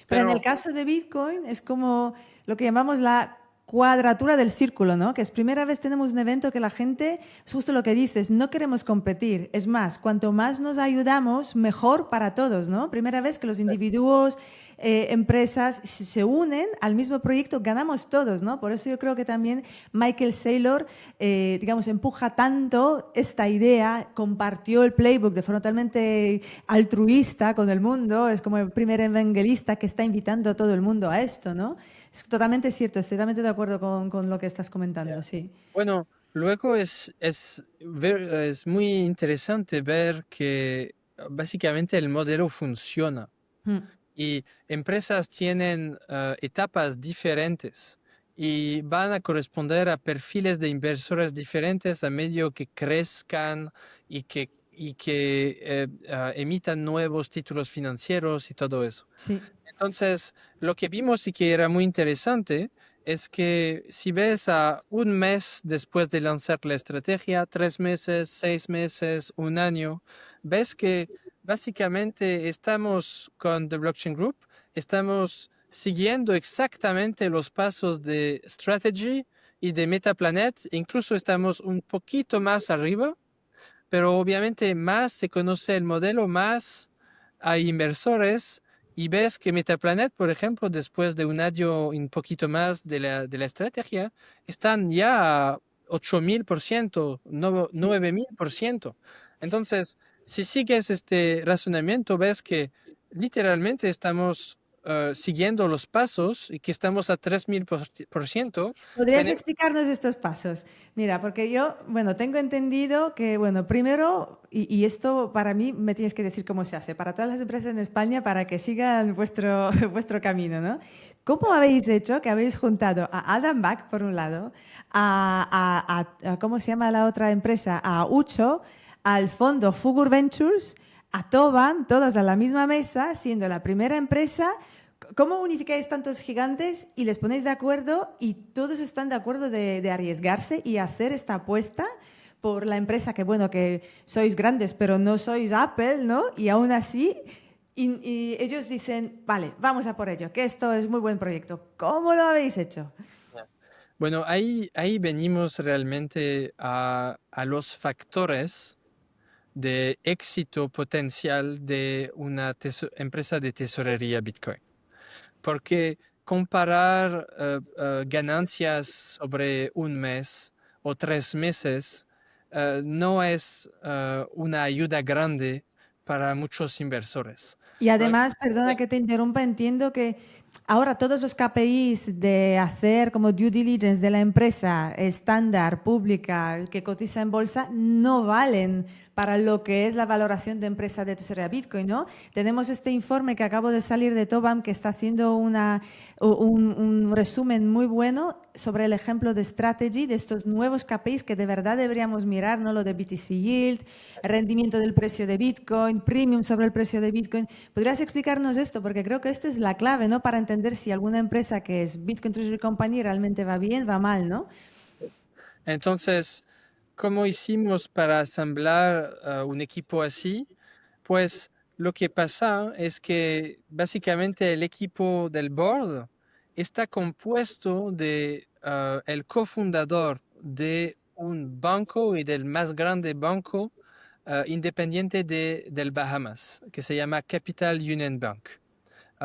Speaker 1: Pero en el
Speaker 2: Pero
Speaker 1: caso de Bitcoin es como lo que llamamos la cuadratura del círculo, ¿no? Que es primera vez tenemos un evento que la gente, es justo lo que dices, no queremos competir. Es más, cuanto más nos ayudamos, mejor para todos, ¿no? Primera vez que los individuos, empresas se unen al mismo proyecto, ganamos todos, ¿no? Por eso yo creo que también Michael Saylor, digamos, empuja tanto esta idea, compartió el playbook de forma totalmente altruista con el mundo, es como el primer evangelista que está invitando a todo el mundo a esto, ¿no? Es totalmente cierto, estoy totalmente de acuerdo con lo que estás comentando, sí.
Speaker 2: bueno, luego es muy interesante ver que básicamente el modelo funciona.
Speaker 1: Mm,
Speaker 2: Y empresas tienen etapas diferentes y van a corresponder a perfiles de inversores diferentes a medida que crezcan y que emitan nuevos títulos financieros y todo eso.
Speaker 1: sí.
Speaker 2: Entonces, lo que vimos y que era muy interesante es que si ves a un mes después de lanzar la estrategia, 3 meses, 6 meses, un año, ves que básicamente estamos con The Blockchain Group, estamos siguiendo exactamente los pasos de Strategy y de Metaplanet, incluso estamos un poquito más arriba, pero obviamente más se conoce el modelo, más hay inversores y ves que Metaplanet, por ejemplo, después de un año y un poquito más de la estrategia, están ya a 8000%,
Speaker 1: Sí.
Speaker 2: 9000%. Entonces, si sigues este razonamiento, ves que literalmente estamos siguiendo los pasos y que estamos a 3000%.
Speaker 1: ¿Podrías explicarnos estos pasos? Mira, porque yo, bueno, tengo entendido que, bueno, primero, y esto para mí me tienes que decir cómo se hace, para todas las empresas en España, para que sigan vuestro, vuestro camino, ¿no? ¿Cómo habéis hecho que habéis juntado a Adam Back, por un lado, ¿cómo se llama la otra empresa? A Ucho, al fondo Fugur Ventures, a Tobam, todos a la misma mesa, siendo la primera empresa. ¿Cómo unificáis tantos gigantes y les ponéis de acuerdo y todos están de acuerdo de arriesgarse y hacer esta apuesta por la empresa que, bueno, que sois grandes, pero no sois Apple, ¿no? Y aún así, y ellos dicen, vale, vamos a por ello, que esto es muy buen proyecto. ¿Cómo lo habéis hecho?
Speaker 2: Bueno, ahí venimos realmente a los factores de éxito potencial de una empresa de tesorería Bitcoin. Porque comparar ganancias sobre un mes o 3 meses no es una ayuda grande para muchos inversores.
Speaker 1: Y
Speaker 2: Lo
Speaker 1: además, perdona
Speaker 2: importante.
Speaker 1: que te interrumpa, entiendo que ahora todos los KPIs de hacer como due diligence de la empresa estándar, pública, que cotiza en bolsa, no valen para lo que es la valoración de empresa de tesorería Bitcoin, ¿no? Tenemos este informe que acabo de salir de Tobam que está haciendo un resumen muy bueno sobre el ejemplo de strategy de estos nuevos KPIs que de verdad deberíamos mirar, ¿no? Lo de BTC Yield, rendimiento del precio de Bitcoin, premium sobre el precio de Bitcoin. ¿Podrías explicarnos esto? Porque creo que esto es la clave, ¿no? Para entender si alguna empresa que es Bitcoin Treasury Company realmente va bien, va mal, ¿no?
Speaker 2: Entonces, ¿cómo hicimos para asamblar un equipo así? Pues lo que pasa es que básicamente el equipo del board está compuesto de el cofundador de un banco y del más grande banco independiente del Bahamas, que se llama Capital Union Bank.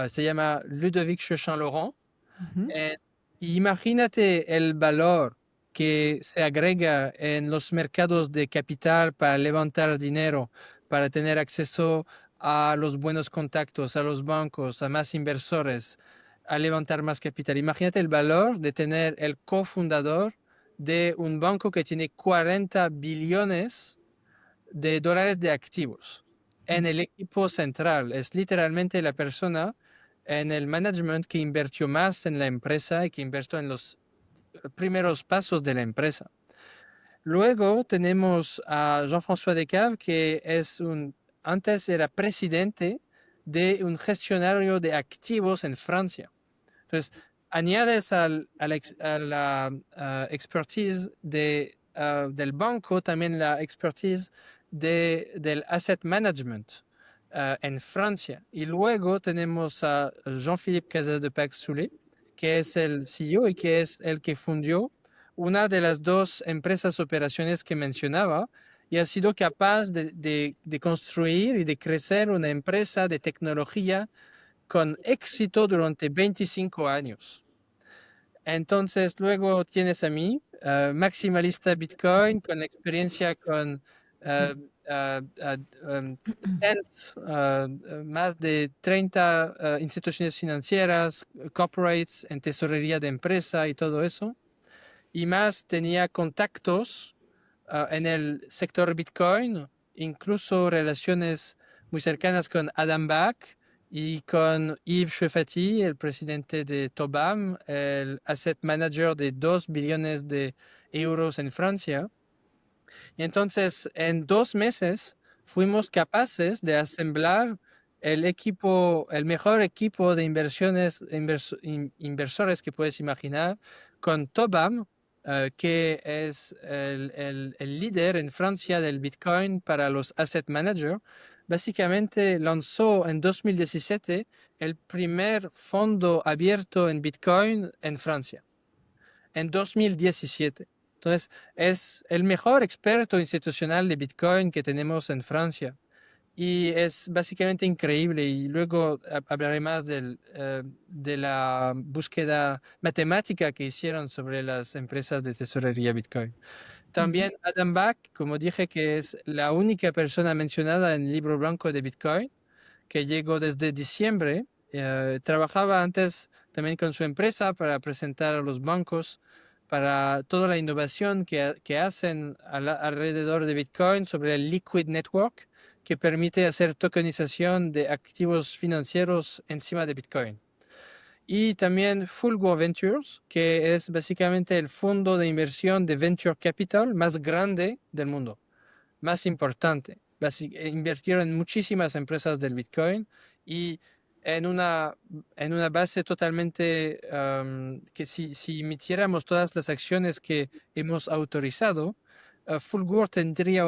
Speaker 2: Se llama Ludovic Chochin-Laurent.
Speaker 1: Ujú.
Speaker 2: Eh, y imagínate el valor que se agrega en los mercados de capital para levantar dinero, para tener acceso a los buenos contactos, a los bancos, a más inversores, a levantar más capital. Imagínate el valor de tener el cofundador de un banco que tiene 40 billones de dólares de activos. en el equipo central. Es literalmente la persona en el management que invirtió más en la empresa y que invirtió en los primeros pasos de la empresa. Luego tenemos a Jean-François Decave, que antes era presidente de un gestionario de activos en Francia. Entonces, añades a la expertise del banco también la expertise del asset management en Francia. Y luego tenemos a Jean-Philippe Cazaux-de-Pax-Soulet, que es el CEO y que es el que fundó una de las dos empresas operaciones que mencionaba y ha sido capaz de construir y de crecer una empresa de tecnología con éxito durante 25 años. Entonces, luego tienes a mí, maximalista Bitcoin, con experiencia con uh, más de 30 instituciones financieras, corporates, en tesorería de empresa y todo eso. Y más tenía contactos en el sector Bitcoin, incluso relaciones muy cercanas con Adam Back y con Yves Chefati, el presidente de Tobam, el asset manager de 2 billones de euros en Francia. Y entonces, en 2 meses, fuimos capaces de asemblar el mejor equipo de inversores que puedes imaginar, con Tobam, que es el líder en Francia del Bitcoin para los asset managers. Básicamente lanzó en 2017 el primer fondo abierto en Bitcoin en Francia, en 2017. Entonces, es el mejor experto institucional de Bitcoin que tenemos en Francia. Y es básicamente increíble. Y luego hablaré más de la búsqueda matemática que hicieron sobre las empresas de tesorería Bitcoin. También Adam Back, como dije, que es la única persona mencionada en el libro blanco de Bitcoin, que llegó desde diciembre. Trabajaba antes también con su empresa para presentar a los bancos para toda la innovación que hacen alrededor de Bitcoin sobre el Liquid Network, que permite hacer tokenización de activos financieros encima de Bitcoin. Y también Fulgo Ventures, que es básicamente el fondo de inversión de venture capital más grande del mundo, más importante. Invirtieron en muchísimas empresas del Bitcoin y en una base totalmente que si emitiéramos todas las acciones que hemos autorizado, Fulgur tendría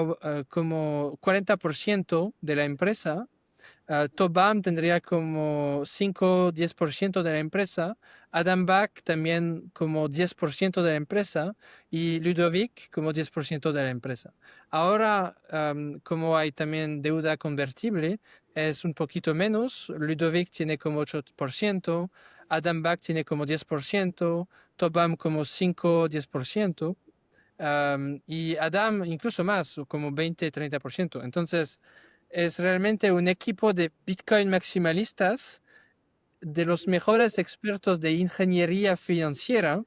Speaker 2: como 40% de la empresa. Tobam tendría como 5-10% de la empresa, Adam Back también como 10% de la empresa y Ludovic como 10% de la empresa. Ahora, como hay también deuda convertible, es un poquito menos. Ludovic tiene como 8%, Adam Back tiene como 10%, Tobam como 5-10%. Y Adam incluso más, como 20-30%. Entonces, es realmente un equipo de Bitcoin maximalistas, de los mejores expertos de ingeniería financiera.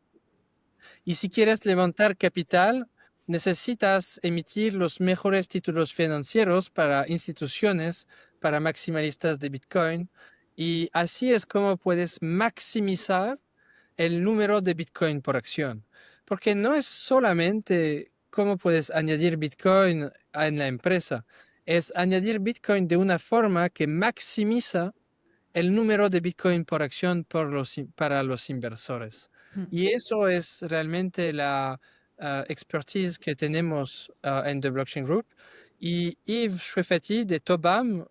Speaker 2: Y si quieres levantar capital, necesitas emitir los mejores títulos financieros para instituciones, para maximalistas de Bitcoin. Y así es como puedes maximizar el número de Bitcoin por acción. Porque no es solamente cómo puedes añadir Bitcoin en la empresa, es añadir Bitcoin de una forma que maximiza el número de Bitcoin por acción para los inversores. Y eso es realmente la expertise que tenemos en The Blockchain Group. Y Yves Chefati de Tobam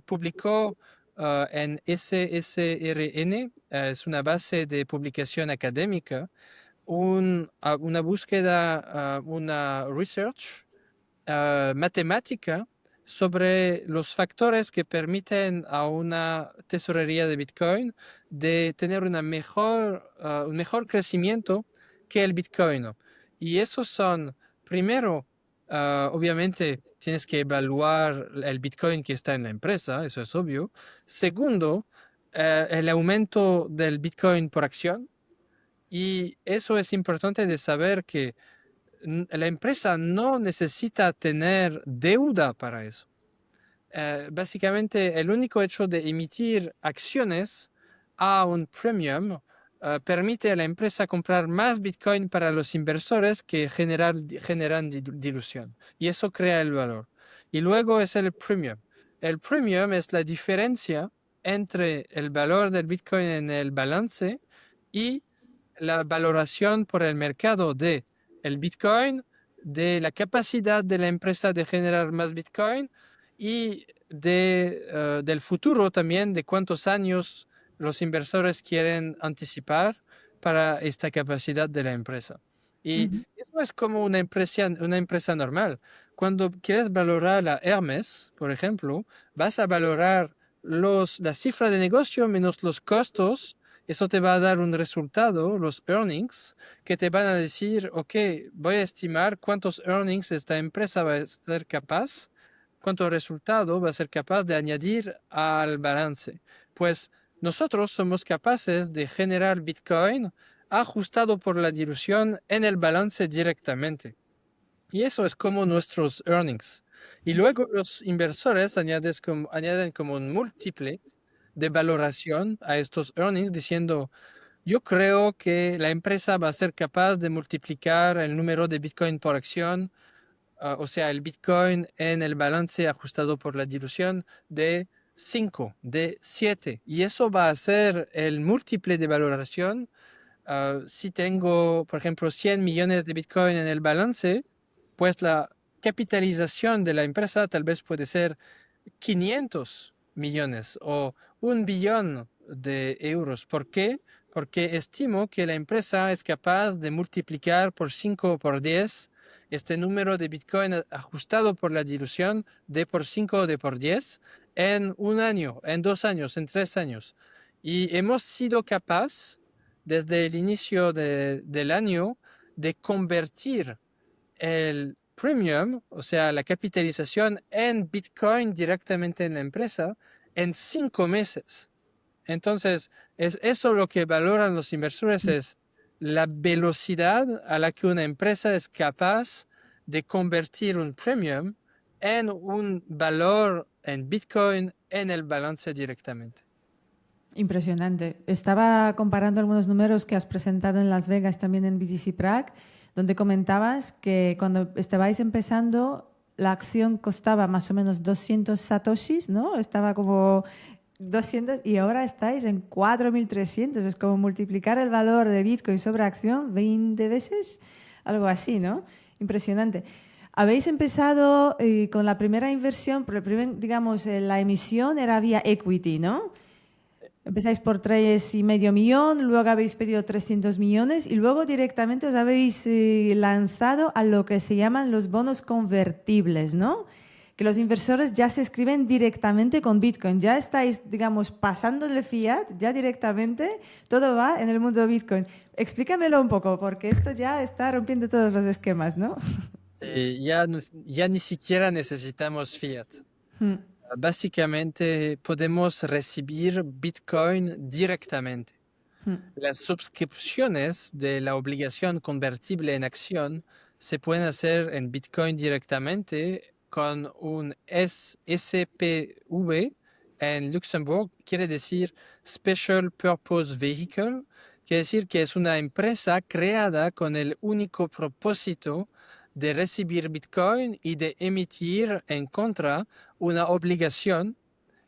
Speaker 2: publicó en SSRN, es una base de publicación académica, una búsqueda, una research matemática sobre los factores que permiten a una tesorería de Bitcoin de tener un mejor crecimiento que el Bitcoin, ¿no? Y esos son, primero, obviamente tienes que evaluar el Bitcoin que está en la empresa, eso es obvio. Segundo, el aumento del Bitcoin por acción. Y eso es importante de saber que la empresa no necesita tener deuda para eso. básicamente el único hecho de emitir acciones a un premium permite a la empresa comprar más Bitcoin para los inversores que generan dilución. Y eso crea el valor. Y luego es el premium. El premium es la diferencia entre el valor del Bitcoin en el balance y la valoración por el mercado de el Bitcoin, de la capacidad de la empresa de generar más Bitcoin y del futuro también, de cuántos años los inversores quieren anticipar para esta capacidad de la empresa. Y
Speaker 1: Ujú.
Speaker 2: eso es como una empresa normal. Cuando quieres valorar a Hermes, por ejemplo, vas a valorar la cifra de negocio menos los costos. Eso te va a dar un resultado, los earnings, que te van a decir, ok, voy a estimar cuántos earnings esta empresa va a ser capaz, cuánto resultado va a ser capaz de añadir al balance. Pues nosotros somos capaces de generar Bitcoin ajustado por la dilución en el balance directamente. Y eso es como nuestros earnings. Y luego los inversores añaden como un múltiple de valoración a estos earnings diciendo, yo creo que la empresa va a ser capaz de multiplicar el número de Bitcoin por acción, o sea, el Bitcoin en el balance ajustado por la dilución de 5, de 7. Y eso va a ser el múltiple de valoración. Si tengo, por ejemplo, 100 millones de Bitcoin en el balance, pues la capitalización de la empresa tal vez puede ser 500 millones o 1 billón de euros. ¿Por qué? Porque estimo que la empresa es capaz de multiplicar por 5 o por 10 este número de Bitcoin ajustado por la dilución de por 5 o de por 10 en un año, en 2 años, en 3 años. Y hemos sido capaz desde el inicio del año de convertir el premium, o sea, la capitalización en Bitcoin directamente en la empresa, en 5 meses. Entonces, es eso lo que valoran los inversores, es la velocidad a la que una empresa es capaz de convertir un premium en un valor en Bitcoin en el balance directamente.
Speaker 1: Impresionante. Estaba comparando algunos números que has presentado en Las Vegas, también en BTC Prague, donde comentabas que cuando estabais empezando la acción costaba más o menos 200 satoshis, ¿no? Estaba como 200 y ahora estáis en 4.300. Es como multiplicar el valor de Bitcoin sobre acción 20 veces, algo así, ¿no? Impresionante. Habéis empezado con la primera inversión, digamos, la emisión era vía equity, ¿no? Empezáis por 3,5 millones, luego habéis pedido 300 millones y luego directamente os habéis lanzado a lo que se llaman los bonos convertibles, ¿no? Que los inversores ya se escriben directamente con Bitcoin. Ya estáis, digamos, pasándole fiat, ya directamente, todo va en el mundo de Bitcoin. Explícamelo un poco, porque esto ya está rompiendo todos los esquemas, ¿no?
Speaker 2: Ya ni siquiera necesitamos fiat. Básicamente podemos recibir Bitcoin directamente. Las suscripciones de la obligación convertible en acción se pueden hacer en Bitcoin directamente con un SPV en Luxemburgo, quiere decir Special Purpose Vehicle, quiere decir que es una empresa creada con el único propósito de recibir Bitcoin y de emitir en contra una obligación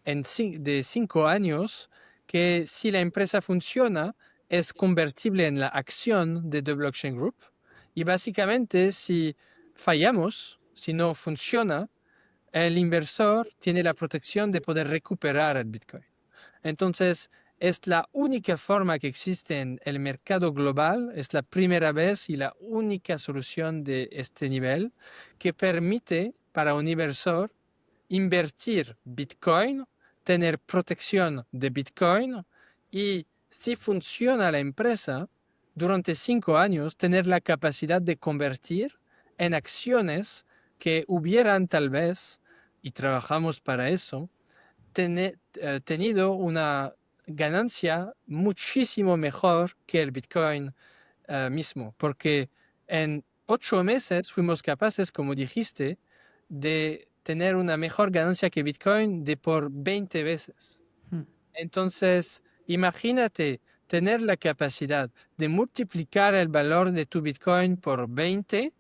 Speaker 2: de 5 años que si la empresa funciona es convertible en la acción de The Blockchain Group y básicamente si fallamos, si no funciona, el inversor tiene la protección de poder recuperar el Bitcoin. Entonces, es la única forma que existe en el mercado global, es la primera vez y la única solución de este nivel que permite para un inversor invertir Bitcoin, tener protección de Bitcoin y si funciona la empresa, durante 5 años tener la capacidad de convertir en acciones que hubieran tal vez, y trabajamos para eso, tenido una ganancia muchísimo mejor que el Bitcoin mismo, porque en 8 meses fuimos capaces, como dijiste, de tener una mejor ganancia que Bitcoin de por 20 veces. Entonces, imagínate tener la capacidad de multiplicar el valor de tu Bitcoin por 20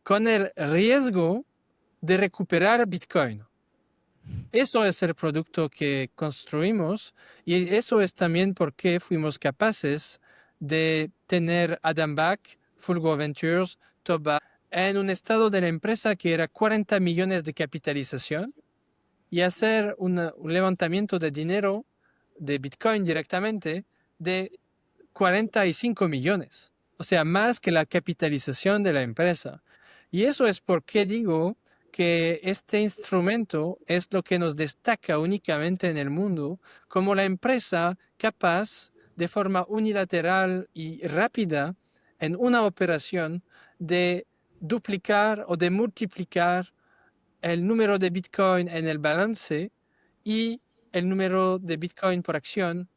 Speaker 2: con el riesgo de recuperar Bitcoin. Eso es el producto que construimos y eso es también por qué fuimos capaces de tener Adam Back, Fulgo Ventures, Toba, en un estado de la empresa que era 40 millones de capitalización y hacer un levantamiento de dinero de Bitcoin directamente de 45 millones, o sea, más que la capitalización de la empresa. Y eso es por qué digo que este instrumento es lo que nos destaca únicamente en el mundo como la empresa capaz de forma unilateral y rápida en una operación de duplicar o de multiplicar el número de Bitcoin en el balance y el número de Bitcoin por acción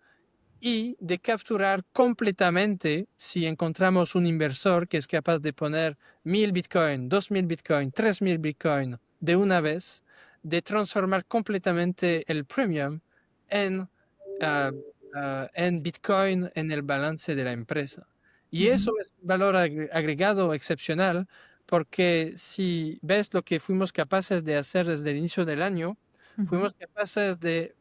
Speaker 2: y de capturar completamente, si encontramos un inversor que es capaz de poner 1000 Bitcoin, 2000 Bitcoin, 3000 Bitcoin de una vez, de transformar completamente el premium en, en Bitcoin en el balance de la empresa. Y eso es un valor agregado excepcional porque si ves lo que fuimos capaces de hacer desde el inicio del año, fuimos capaces de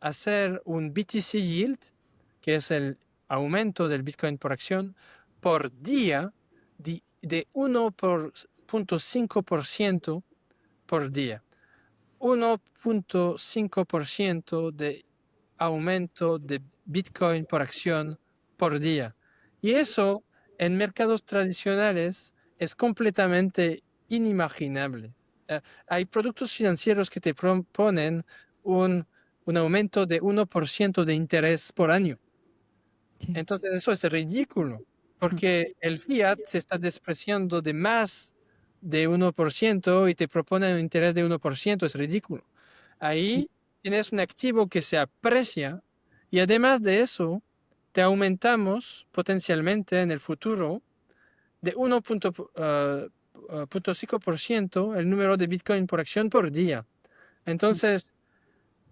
Speaker 2: hacer un BTC Yield, que es el aumento del Bitcoin por acción, por día de 1.5% por día. 1.5% de aumento de Bitcoin por acción por día. Y eso en mercados tradicionales es completamente inimaginable. Hay productos financieros que te proponen un aumento de 1% de interés por año.
Speaker 1: Sí.
Speaker 2: Entonces eso es ridículo, porque el fiat se está despreciando de más de 1% y te propone un interés de 1%, es ridículo.
Speaker 1: Sí.
Speaker 2: Ahí tienes un activo que se aprecia y además de eso, te aumentamos potencialmente en el futuro de 1.5% el número de Bitcoin por acción por día. Entonces,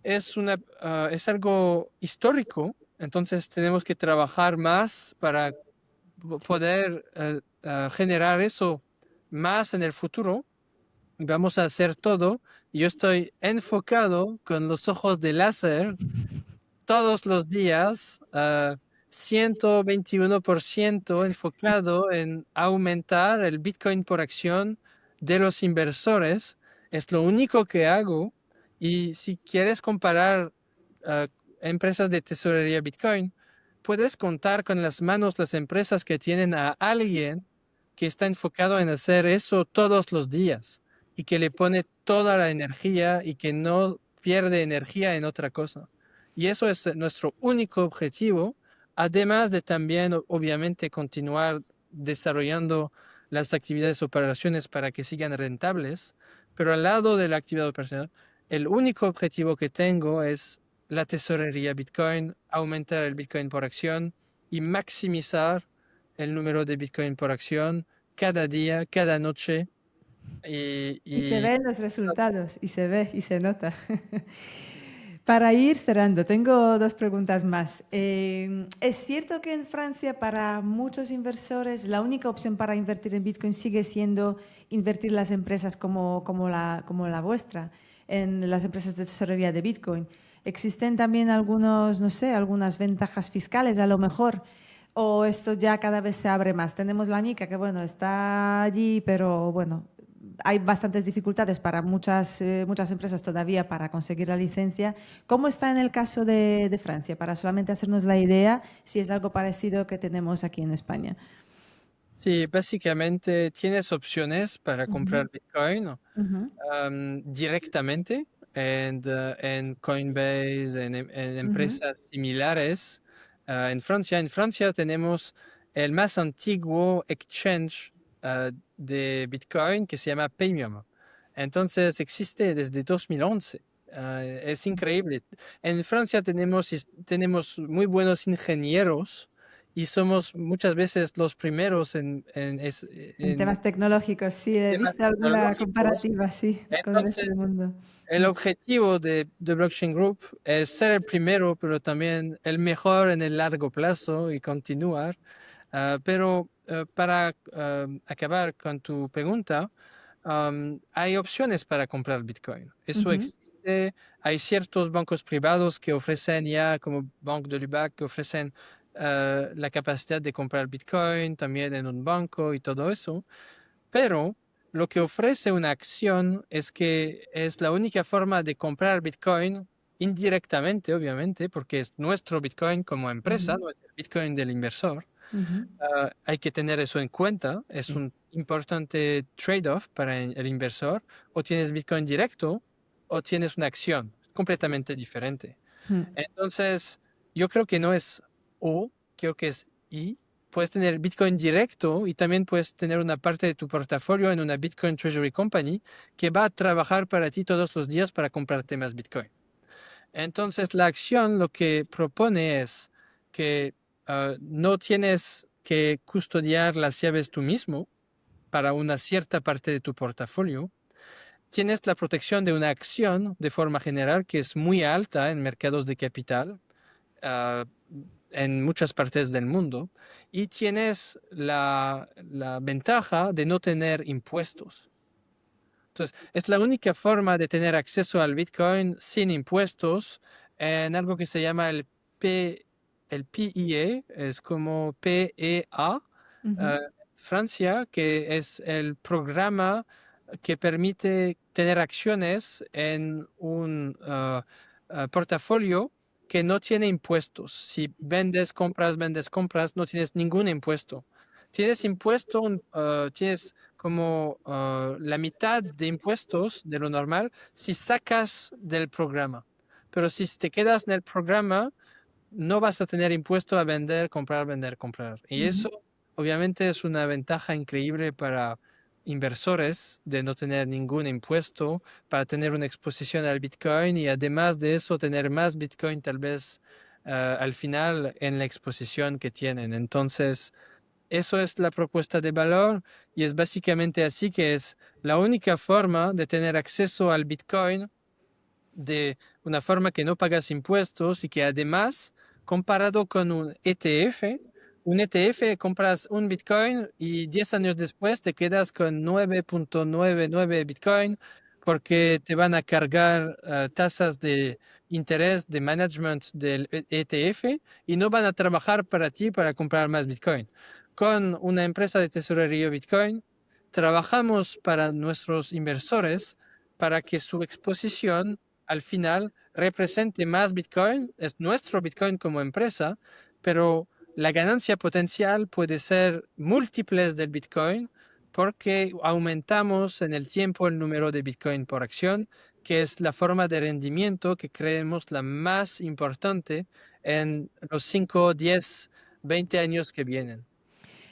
Speaker 2: es algo histórico, entonces tenemos que trabajar más para poder generar eso más en el futuro. Vamos a hacer todo. Yo estoy enfocado con los ojos de láser todos los días, 121% enfocado en aumentar el Bitcoin por acción de los inversores. Es lo único que hago. Y si quieres comparar uh, empresas de tesorería Bitcoin, puedes contar con las manos las empresas que tienen a alguien que está enfocado en hacer eso todos los días y que le pone toda la energía y que no pierde energía en otra cosa. Y eso es nuestro único objetivo, además de también, obviamente, continuar desarrollando las actividades operaciones para que sigan rentables, pero al lado de la actividad operacional, el único objetivo que tengo es la tesorería Bitcoin, aumentar el Bitcoin por acción y maximizar el número de Bitcoin por acción cada día, cada noche.
Speaker 1: Y se
Speaker 2: Y
Speaker 1: ven los resultados, y se ve, y se nota. Para ir cerrando, tengo dos preguntas más. ¿Es cierto que en Francia para muchos inversores la única opción para invertir en Bitcoin sigue siendo invertir en las empresas como la vuestra, en las empresas de tesorería de Bitcoin? ¿Existen también algunos, no sé, algunas ventajas fiscales a lo mejor? ¿O esto ya cada vez se abre más? Tenemos la MICA que, bueno, está allí, pero bueno, hay bastantes dificultades para muchas empresas todavía para conseguir la licencia. ¿Cómo está en el caso de Francia? Para solamente hacernos la idea si es algo parecido que tenemos aquí en España.
Speaker 2: sí, básicamente tienes opciones para
Speaker 1: Ujú,
Speaker 2: comprar Bitcoin
Speaker 1: ujú,
Speaker 2: directamente en Coinbase, en
Speaker 1: ujú.
Speaker 2: empresas similares en Francia. En Francia tenemos el más antiguo exchange de Bitcoin que se llama Paymium. Entonces existe desde 2011. Es increíble. En Francia tenemos muy buenos ingenieros y somos muchas veces los primeros
Speaker 1: En
Speaker 2: en
Speaker 1: temas tecnológicos, sí, he
Speaker 2: temas
Speaker 1: visto alguna
Speaker 2: tecnológicos.
Speaker 1: comparativa, sí, con el resto
Speaker 2: Entonces,
Speaker 1: del mundo.
Speaker 2: el objetivo de Blockchain Group es ser el primero, pero también el mejor en el largo plazo y continuar. Pero para acabar con tu pregunta, hay opciones para comprar Bitcoin. Eso
Speaker 1: Ujú,
Speaker 2: existe. Hay ciertos bancos privados que ofrecen ya, como Banque de Lubac, que ofrecen la capacidad de comprar Bitcoin también en un banco y todo eso. Pero lo que ofrece una acción es que es la única forma de comprar Bitcoin indirectamente, obviamente, porque es nuestro Bitcoin como empresa,
Speaker 1: ujú,
Speaker 2: no es el Bitcoin del inversor.
Speaker 1: ujú.
Speaker 2: Hay que tener eso en cuenta. Es
Speaker 1: Sí.
Speaker 2: un importante trade-off para el inversor. O tienes Bitcoin directo o tienes una acción completamente diferente.
Speaker 1: Mm,
Speaker 2: Entonces, yo creo que no es o, creo que es y. Puedes tener Bitcoin directo y también puedes tener una parte de tu portafolio en una Bitcoin Treasury Company que va a trabajar para ti todos los días para comprarte más Bitcoin. Entonces, la acción lo que propone es que no tienes que custodiar las llaves tú mismo para una cierta parte de tu portafolio. Tienes la protección de una acción de forma general que es muy alta en mercados de capital ah, en muchas partes del mundo y tienes la ventaja de no tener impuestos. Entonces, es la única forma de tener acceso al Bitcoin sin impuestos en algo que se llama el PEA, es como PEA,
Speaker 1: ujú,
Speaker 2: eh, Francia, que es el programa que permite tener acciones en un portafolio que no tiene impuestos. Si vendes, compras, no tienes ningún impuesto. Tienes impuesto, tienes como la mitad de impuestos de lo normal si sacas del programa. Pero si te quedas en el programa, no vas a tener impuesto a vender, comprar, vender, comprar. Y
Speaker 1: ujú.
Speaker 2: eso obviamente es una ventaja increíble para inversores de no tener ningún impuesto, para tener una exposición al Bitcoin y además de eso tener más Bitcoin tal vez al final en la exposición que tienen. Entonces, eso es la propuesta de valor y es básicamente así que es la única forma de tener acceso al Bitcoin de una forma que no pagas impuestos y que además, comparado con un ETF compras un Bitcoin y 10 años después te quedas con 9.99 Bitcoin porque te van a cargar tasas de interés de management del ETF y no van a trabajar para ti para comprar más Bitcoin. Con una empresa de tesorería Bitcoin, trabajamos para nuestros inversores para que su exposición al final represente más Bitcoin, es nuestro Bitcoin como empresa, pero la ganancia potencial puede ser múltiples del Bitcoin porque aumentamos en el tiempo el número de Bitcoin por acción, que es la forma de rendimiento que creemos la más importante en los 5, 10, 20 años que vienen.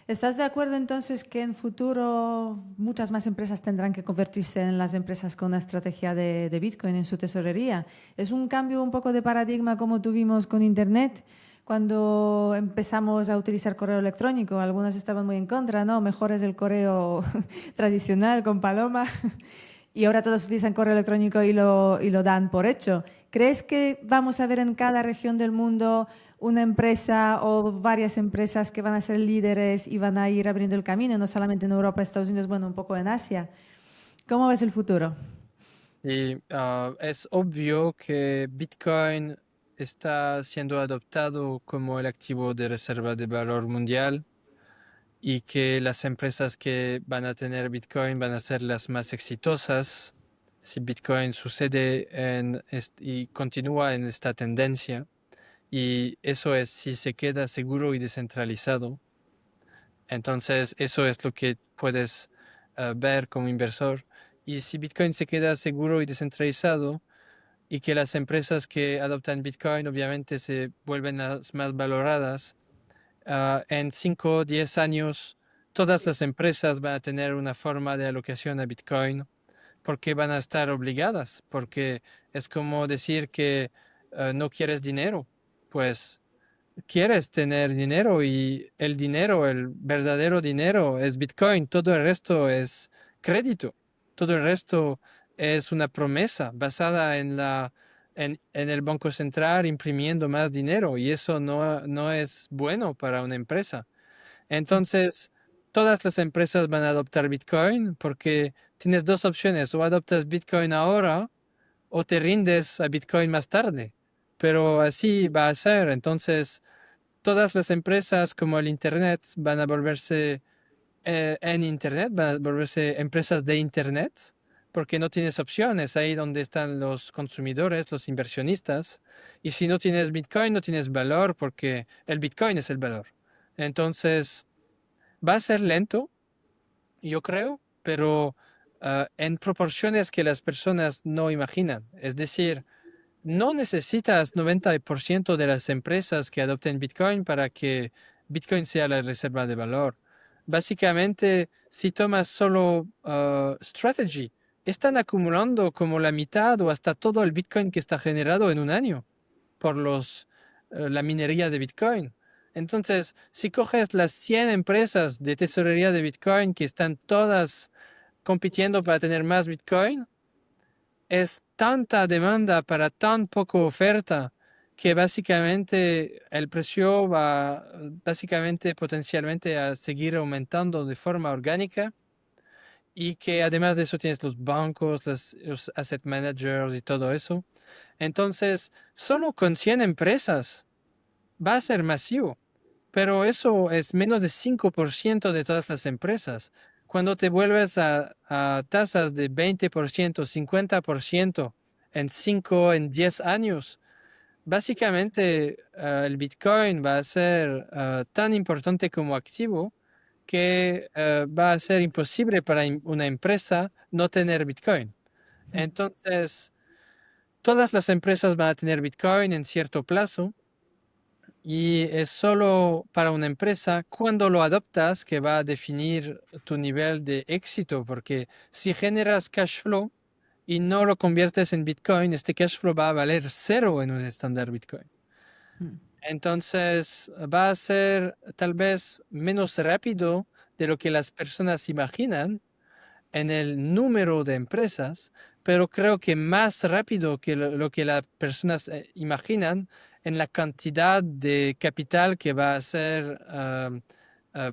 Speaker 1: ¿Estás de acuerdo entonces que en futuro muchas más empresas tendrán que convertirse en las empresas con una estrategia de Bitcoin en su tesorería? ¿Es un cambio un poco de paradigma como tuvimos con Internet? Cuando empezamos a utilizar correo electrónico, algunas estaban muy en contra, ¿no? Mejor es el correo tradicional con paloma. Y ahora todos utilizan correo electrónico y lo dan por hecho. ¿Crees que vamos a ver en cada región del mundo una empresa o varias empresas que van a ser líderes y van a ir abriendo el camino, no solamente en Europa, Estados Unidos, bueno, un poco en Asia? ¿Cómo ves el futuro?
Speaker 2: Y es obvio que Bitcoin está siendo adoptado como el activo de reserva de valor mundial y que las empresas que van a tener Bitcoin van a ser las más exitosas si Bitcoin sucede y continúa en esta tendencia. Y eso es si se queda seguro y descentralizado. Entonces, eso es lo que puedes ver como inversor. Y si Bitcoin se queda seguro y descentralizado, y que las empresas que adoptan Bitcoin obviamente se vuelven las más valoradas, en 5 o 10 años todas las empresas van a tener una forma de alocación a Bitcoin porque van a estar obligadas, porque es como decir que no quieres dinero, pues quieres tener dinero y el dinero, el verdadero dinero es Bitcoin, todo el resto es crédito, todo el resto es una promesa basada en el Banco Central imprimiendo más dinero y eso no es bueno para una empresa. Entonces, todas las empresas van a adoptar Bitcoin porque tienes dos opciones, o adoptas Bitcoin ahora o te rindes a Bitcoin más tarde, pero así va a ser. Entonces, todas las empresas como el Internet van a volverse en Internet, van a volverse empresas de Internet, porque no tienes opciones ahí donde están los consumidores, los inversionistas. Y si no tienes Bitcoin, no tienes valor, porque el Bitcoin es el valor. Entonces, va a ser lento, yo creo, pero en proporciones que las personas no imaginan. Es decir, no necesitas 90% de las empresas que adopten Bitcoin para que Bitcoin sea la reserva de valor. Básicamente, si tomas solo Strategy, están acumulando como la mitad o hasta todo el Bitcoin que está generado en un año por la minería de Bitcoin. Entonces, si coges las 100 empresas de tesorería de Bitcoin que están todas compitiendo para tener más Bitcoin, es tanta demanda para tan poca oferta que básicamente el precio va básicamente potencialmente a seguir aumentando de forma orgánica y que además de eso tienes los bancos, los asset managers y todo eso. Entonces, solo con 100 empresas va a ser masivo, pero eso es menos de 5% de todas las empresas. Cuando te vuelves a tasas de 20%, 50% en 5, en 10 años, básicamente el Bitcoin va a ser tan importante como activo que va a ser imposible para una empresa no tener Bitcoin. Entonces, todas las empresas van a tener Bitcoin en cierto plazo y es solo para una empresa cuando lo adoptas que va a definir tu nivel de éxito, porque si generas cash flow y no lo conviertes en Bitcoin, este cash flow va a valer cero en un estándar Bitcoin. Entonces va a ser tal vez menos rápido de lo que las personas imaginan en el número de empresas, pero creo que más rápido que lo que las personas imaginan en la cantidad de capital que va a ser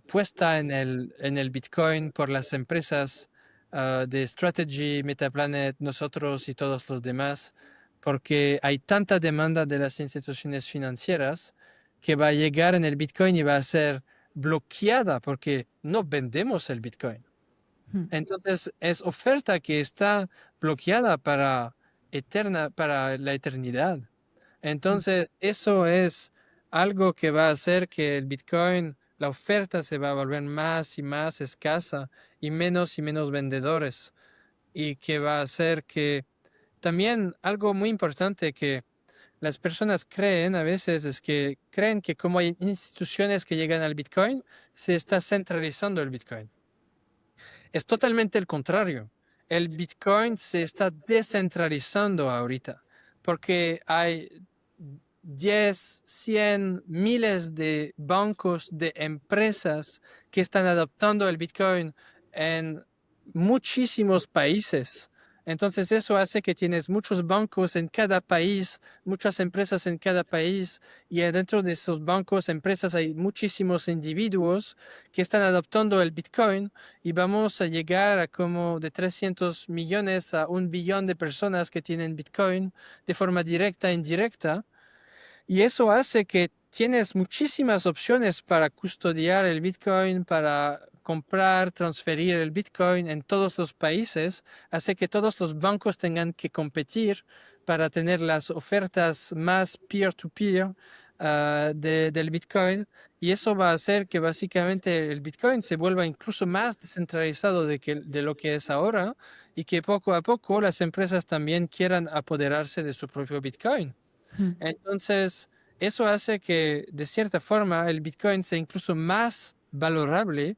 Speaker 2: puesta en el Bitcoin por las empresas de Strategy, Metaplanet, nosotros y todos los demás, porque hay tanta demanda de las instituciones financieras que va a llegar en el Bitcoin y va a ser bloqueada porque no vendemos el Bitcoin. Entonces es oferta que está bloqueada para la eternidad. Entonces eso es algo que va a hacer que el Bitcoin, la oferta se va a volver más y más escasa y menos vendedores. Y que va a hacer que también algo muy importante que las personas creen a veces es que creen que como hay instituciones que llegan al Bitcoin, se está centralizando el Bitcoin. Es totalmente el contrario. El Bitcoin se está descentralizando ahorita porque hay 10, 100, miles de bancos, de empresas que están adoptando el Bitcoin en muchísimos países. Entonces eso hace que tienes muchos bancos en cada país, muchas empresas en cada país y dentro de esos bancos, empresas, hay muchísimos individuos que están adoptando el Bitcoin y vamos a llegar a como de 300 millones a 1 billón de personas que tienen Bitcoin de forma directa e indirecta. Y eso hace que tienes muchísimas opciones para custodiar el Bitcoin, para comprar, transferir el Bitcoin en todos los países, hace que todos los bancos tengan que competir para tener las ofertas más peer-to-peer del Bitcoin. Y eso va a hacer que básicamente el Bitcoin se vuelva incluso más descentralizado de lo que es ahora y que poco a poco las empresas también quieran apoderarse de su propio Bitcoin. Entonces, eso hace que, de cierta forma, el Bitcoin sea incluso más valorable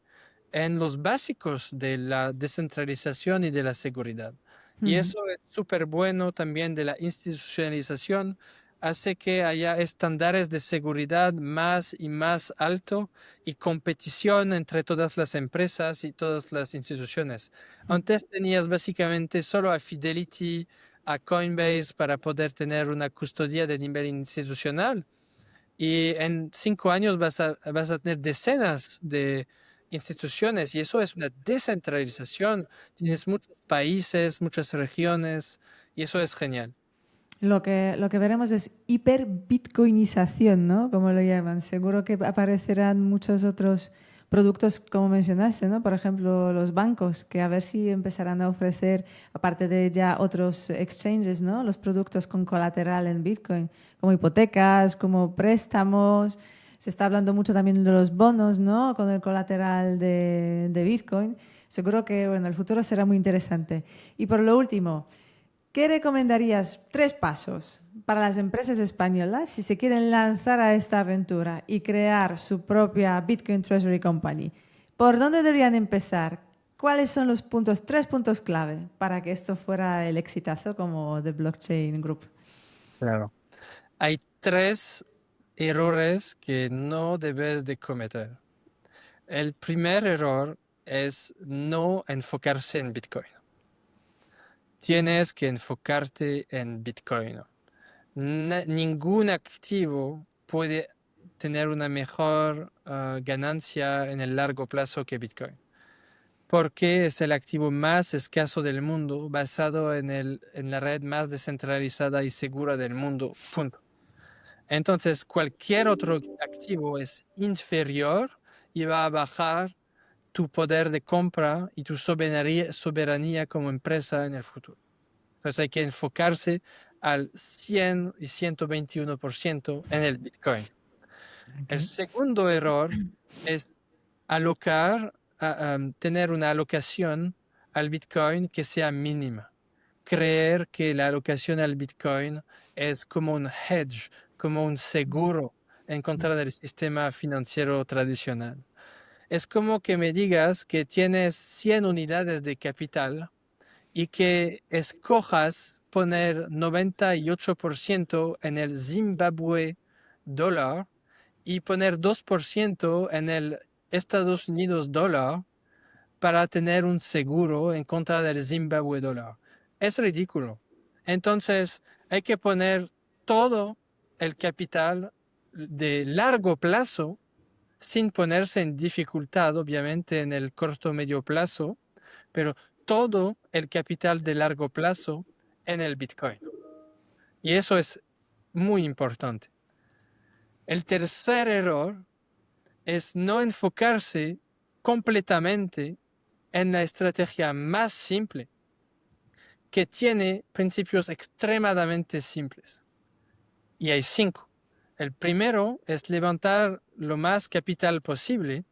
Speaker 2: en los básicos de la descentralización y de la seguridad. Y eso es súper bueno también de la institucionalización. hace que haya estándares de seguridad más y más alto y competición entre todas las empresas y todas las instituciones. Antes tenías básicamente solo a Fidelity, a Coinbase para poder tener una custodia de nivel institucional. Y en 5 años vas a tener decenas de instituciones y eso es una descentralización. Tienes muchos países, muchas regiones y eso es genial.
Speaker 1: Lo que veremos es hiperbitcoinización, ¿no? Como lo llaman. Seguro que aparecerán muchos otros productos, como mencionaste, ¿no? Por ejemplo, los bancos, que a ver si empezarán a ofrecer, aparte de ya otros exchanges, ¿no? Los productos con colateral en Bitcoin, como hipotecas, como préstamos. Se está hablando mucho también de los bonos, ¿no? Con el colateral de Bitcoin. Seguro que, bueno, el futuro será muy interesante. Y por lo último, ¿qué recomendarías? 3 pasos para las empresas españolas si se quieren lanzar a esta aventura y crear su propia Bitcoin Treasury Company. ¿Por dónde deberían empezar? ¿Cuáles son los 3 puntos clave para que esto fuera el exitazo como The Blockchain Group?
Speaker 2: Claro. Hay 3 errores que no debes de cometer. El primer error es no enfocarse en Bitcoin. Tienes que enfocarte en Bitcoin. Ningún activo puede tener una mejor ganancia en el largo plazo que Bitcoin, porque es el activo más escaso del mundo, basado en la red más descentralizada y segura del mundo. Punto. Entonces, cualquier otro activo es inferior y va a bajar tu poder de compra y tu soberanía como empresa en el futuro. Entonces hay que enfocarse al 100 y 121% en el Bitcoin. El
Speaker 1: Okay.
Speaker 2: segundo error es tener una alocación al Bitcoin que sea mínima. Creer que la alocación al Bitcoin es como un hedge, como un seguro en contra del sistema financiero tradicional. Es como que me digas que tienes 100 unidades de capital y que escojas poner 98% en el Zimbabue dólar y poner 2% en el Estados Unidos dólar para tener un seguro en contra del Zimbabue dólar. Es ridículo. Entonces, hay que poner todo el capital de largo plazo sin ponerse en dificultad, obviamente, en el corto o medio plazo, pero todo el capital de largo plazo en el Bitcoin. Y eso es muy importante. El tercer error es no enfocarse completamente en la estrategia más simple, que tiene principios extremadamente simples. Y hay 5. El primero es levantar lo más capital posible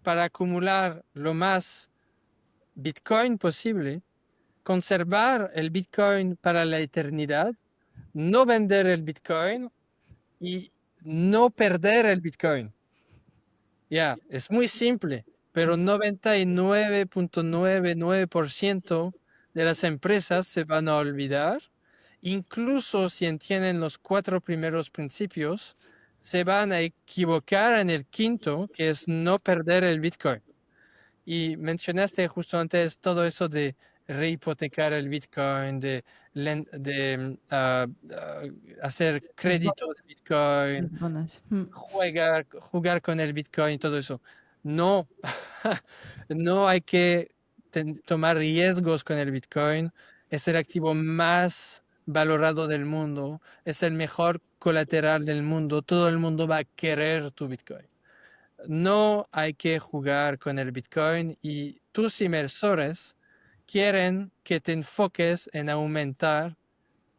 Speaker 2: para acumular lo más Bitcoin posible, conservar el Bitcoin para la eternidad, no vender el Bitcoin y no perder el Bitcoin. Ya, es muy simple, pero 99.99% de las empresas se van a olvidar. Incluso si entienden los 4 primeros principios, se van a equivocar en el quinto, que es no perder el Bitcoin. Y mencionaste justo antes todo eso de rehipotecar el Bitcoin, de hacer
Speaker 1: Los
Speaker 2: crédito
Speaker 1: bonos.
Speaker 2: de Bitcoin,
Speaker 1: Los bonos.
Speaker 2: jugar con el Bitcoin, todo eso. No, no hay que tomar riesgos con el Bitcoin. Es el activo más valorado del mundo, es el mejor colateral del mundo. Todo el mundo va a querer tu Bitcoin. No hay que jugar con el Bitcoin y tus inversores quieren que te enfoques en aumentar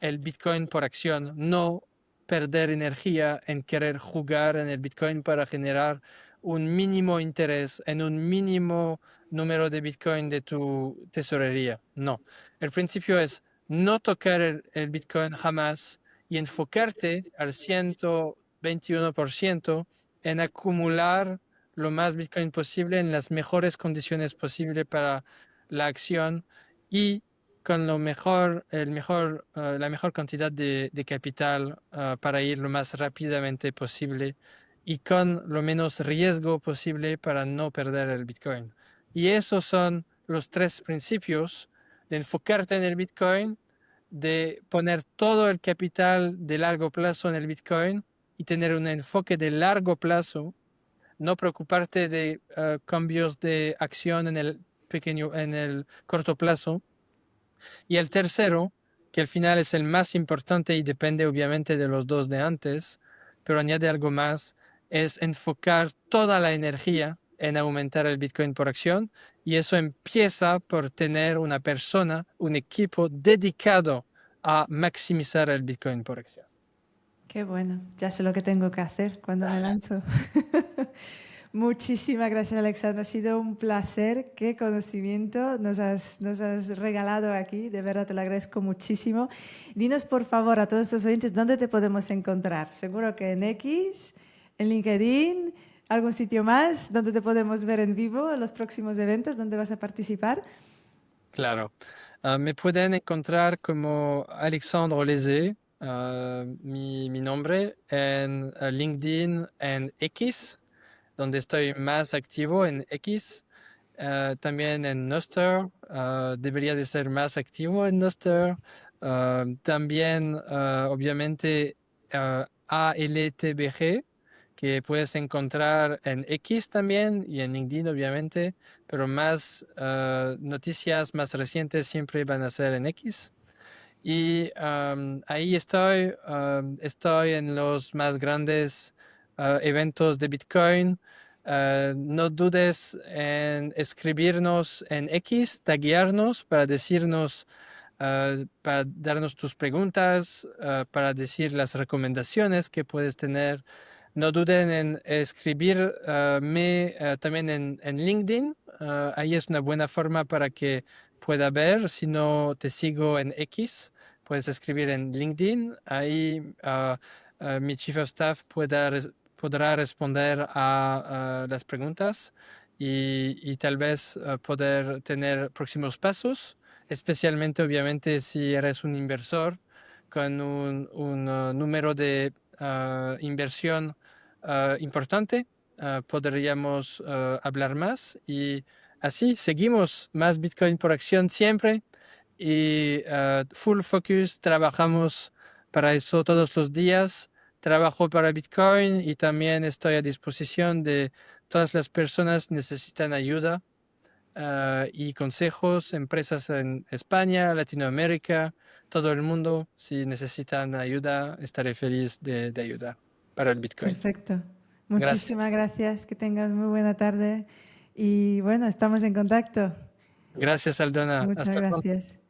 Speaker 2: el Bitcoin por acción, no perder energía en querer jugar en el Bitcoin para generar un mínimo interés en un mínimo número de Bitcoin de tu tesorería. No. El principio es no tocar el Bitcoin jamás y enfocarte al 121% en acumular lo más Bitcoin posible en las mejores condiciones posibles para la acción y con la mejor cantidad de capital para ir lo más rápidamente posible y con lo menos riesgo posible para no perder el Bitcoin. Y esos son los tres principios de enfocarte en el Bitcoin, de poner todo el capital de largo plazo en el Bitcoin y tener un enfoque de largo plazo, no preocuparte de cambios de acción en el corto plazo. Y el tercero, que al final es el más importante y depende obviamente de los dos de antes, pero añade algo más, es enfocar toda la energía en aumentar el Bitcoin por acción, y eso empieza por tener una persona, un equipo dedicado a maximizar el Bitcoin por acción.
Speaker 1: Qué bueno, ya sé lo que tengo que hacer cuando me lanzo. Muchísimas gracias, Alexandra. Ha sido un placer. Qué conocimiento nos has regalado aquí. De verdad, te lo agradezco muchísimo. Dinos, por favor, a todos estos oyentes, ¿dónde te podemos encontrar? Seguro que en X, en LinkedIn, algún sitio más donde te podemos ver en vivo en los próximos eventos, donde vas a participar.
Speaker 2: Claro. Me pueden encontrar como Alexandre Lézé, mi nombre, en LinkedIn, en X, donde estoy más activo en X, también en Nostr, debería de ser más activo en Nostr, también obviamente ALTBG, que puedes encontrar en X también y en LinkedIn obviamente, pero más noticias más recientes siempre van a ser en X. Y ahí estoy en los más grandes eventos de Bitcoin. No dudes en escribirnos en X, taguearnos para decirnos, para darnos tus preguntas, para decir las recomendaciones que puedes tener. No duden en escribirme también en LinkedIn. Ahí es una buena forma para que pueda ver. Si no te sigo en X, puedes escribir en LinkedIn. Ahí mi Chief of Staff podrá responder a las preguntas y tal vez poder tener próximos pasos, especialmente obviamente si eres un inversor con un número de inversión importante, podríamos hablar más y así seguimos más Bitcoin por acción siempre y full focus, trabajamos para eso todos los días. Trabajo para Bitcoin y también estoy a disposición de todas las personas que necesitan ayuda y consejos, empresas en España, Latinoamérica, todo el mundo. Si necesitan ayuda, estaré feliz de ayudar para el Bitcoin.
Speaker 1: Perfecto.
Speaker 2: Gracias.
Speaker 1: Muchísimas gracias. Que tengas muy buena tarde. Y bueno, estamos en contacto.
Speaker 2: Gracias, Aldona.
Speaker 1: Muchas
Speaker 2: Hasta pronto.
Speaker 1: gracias.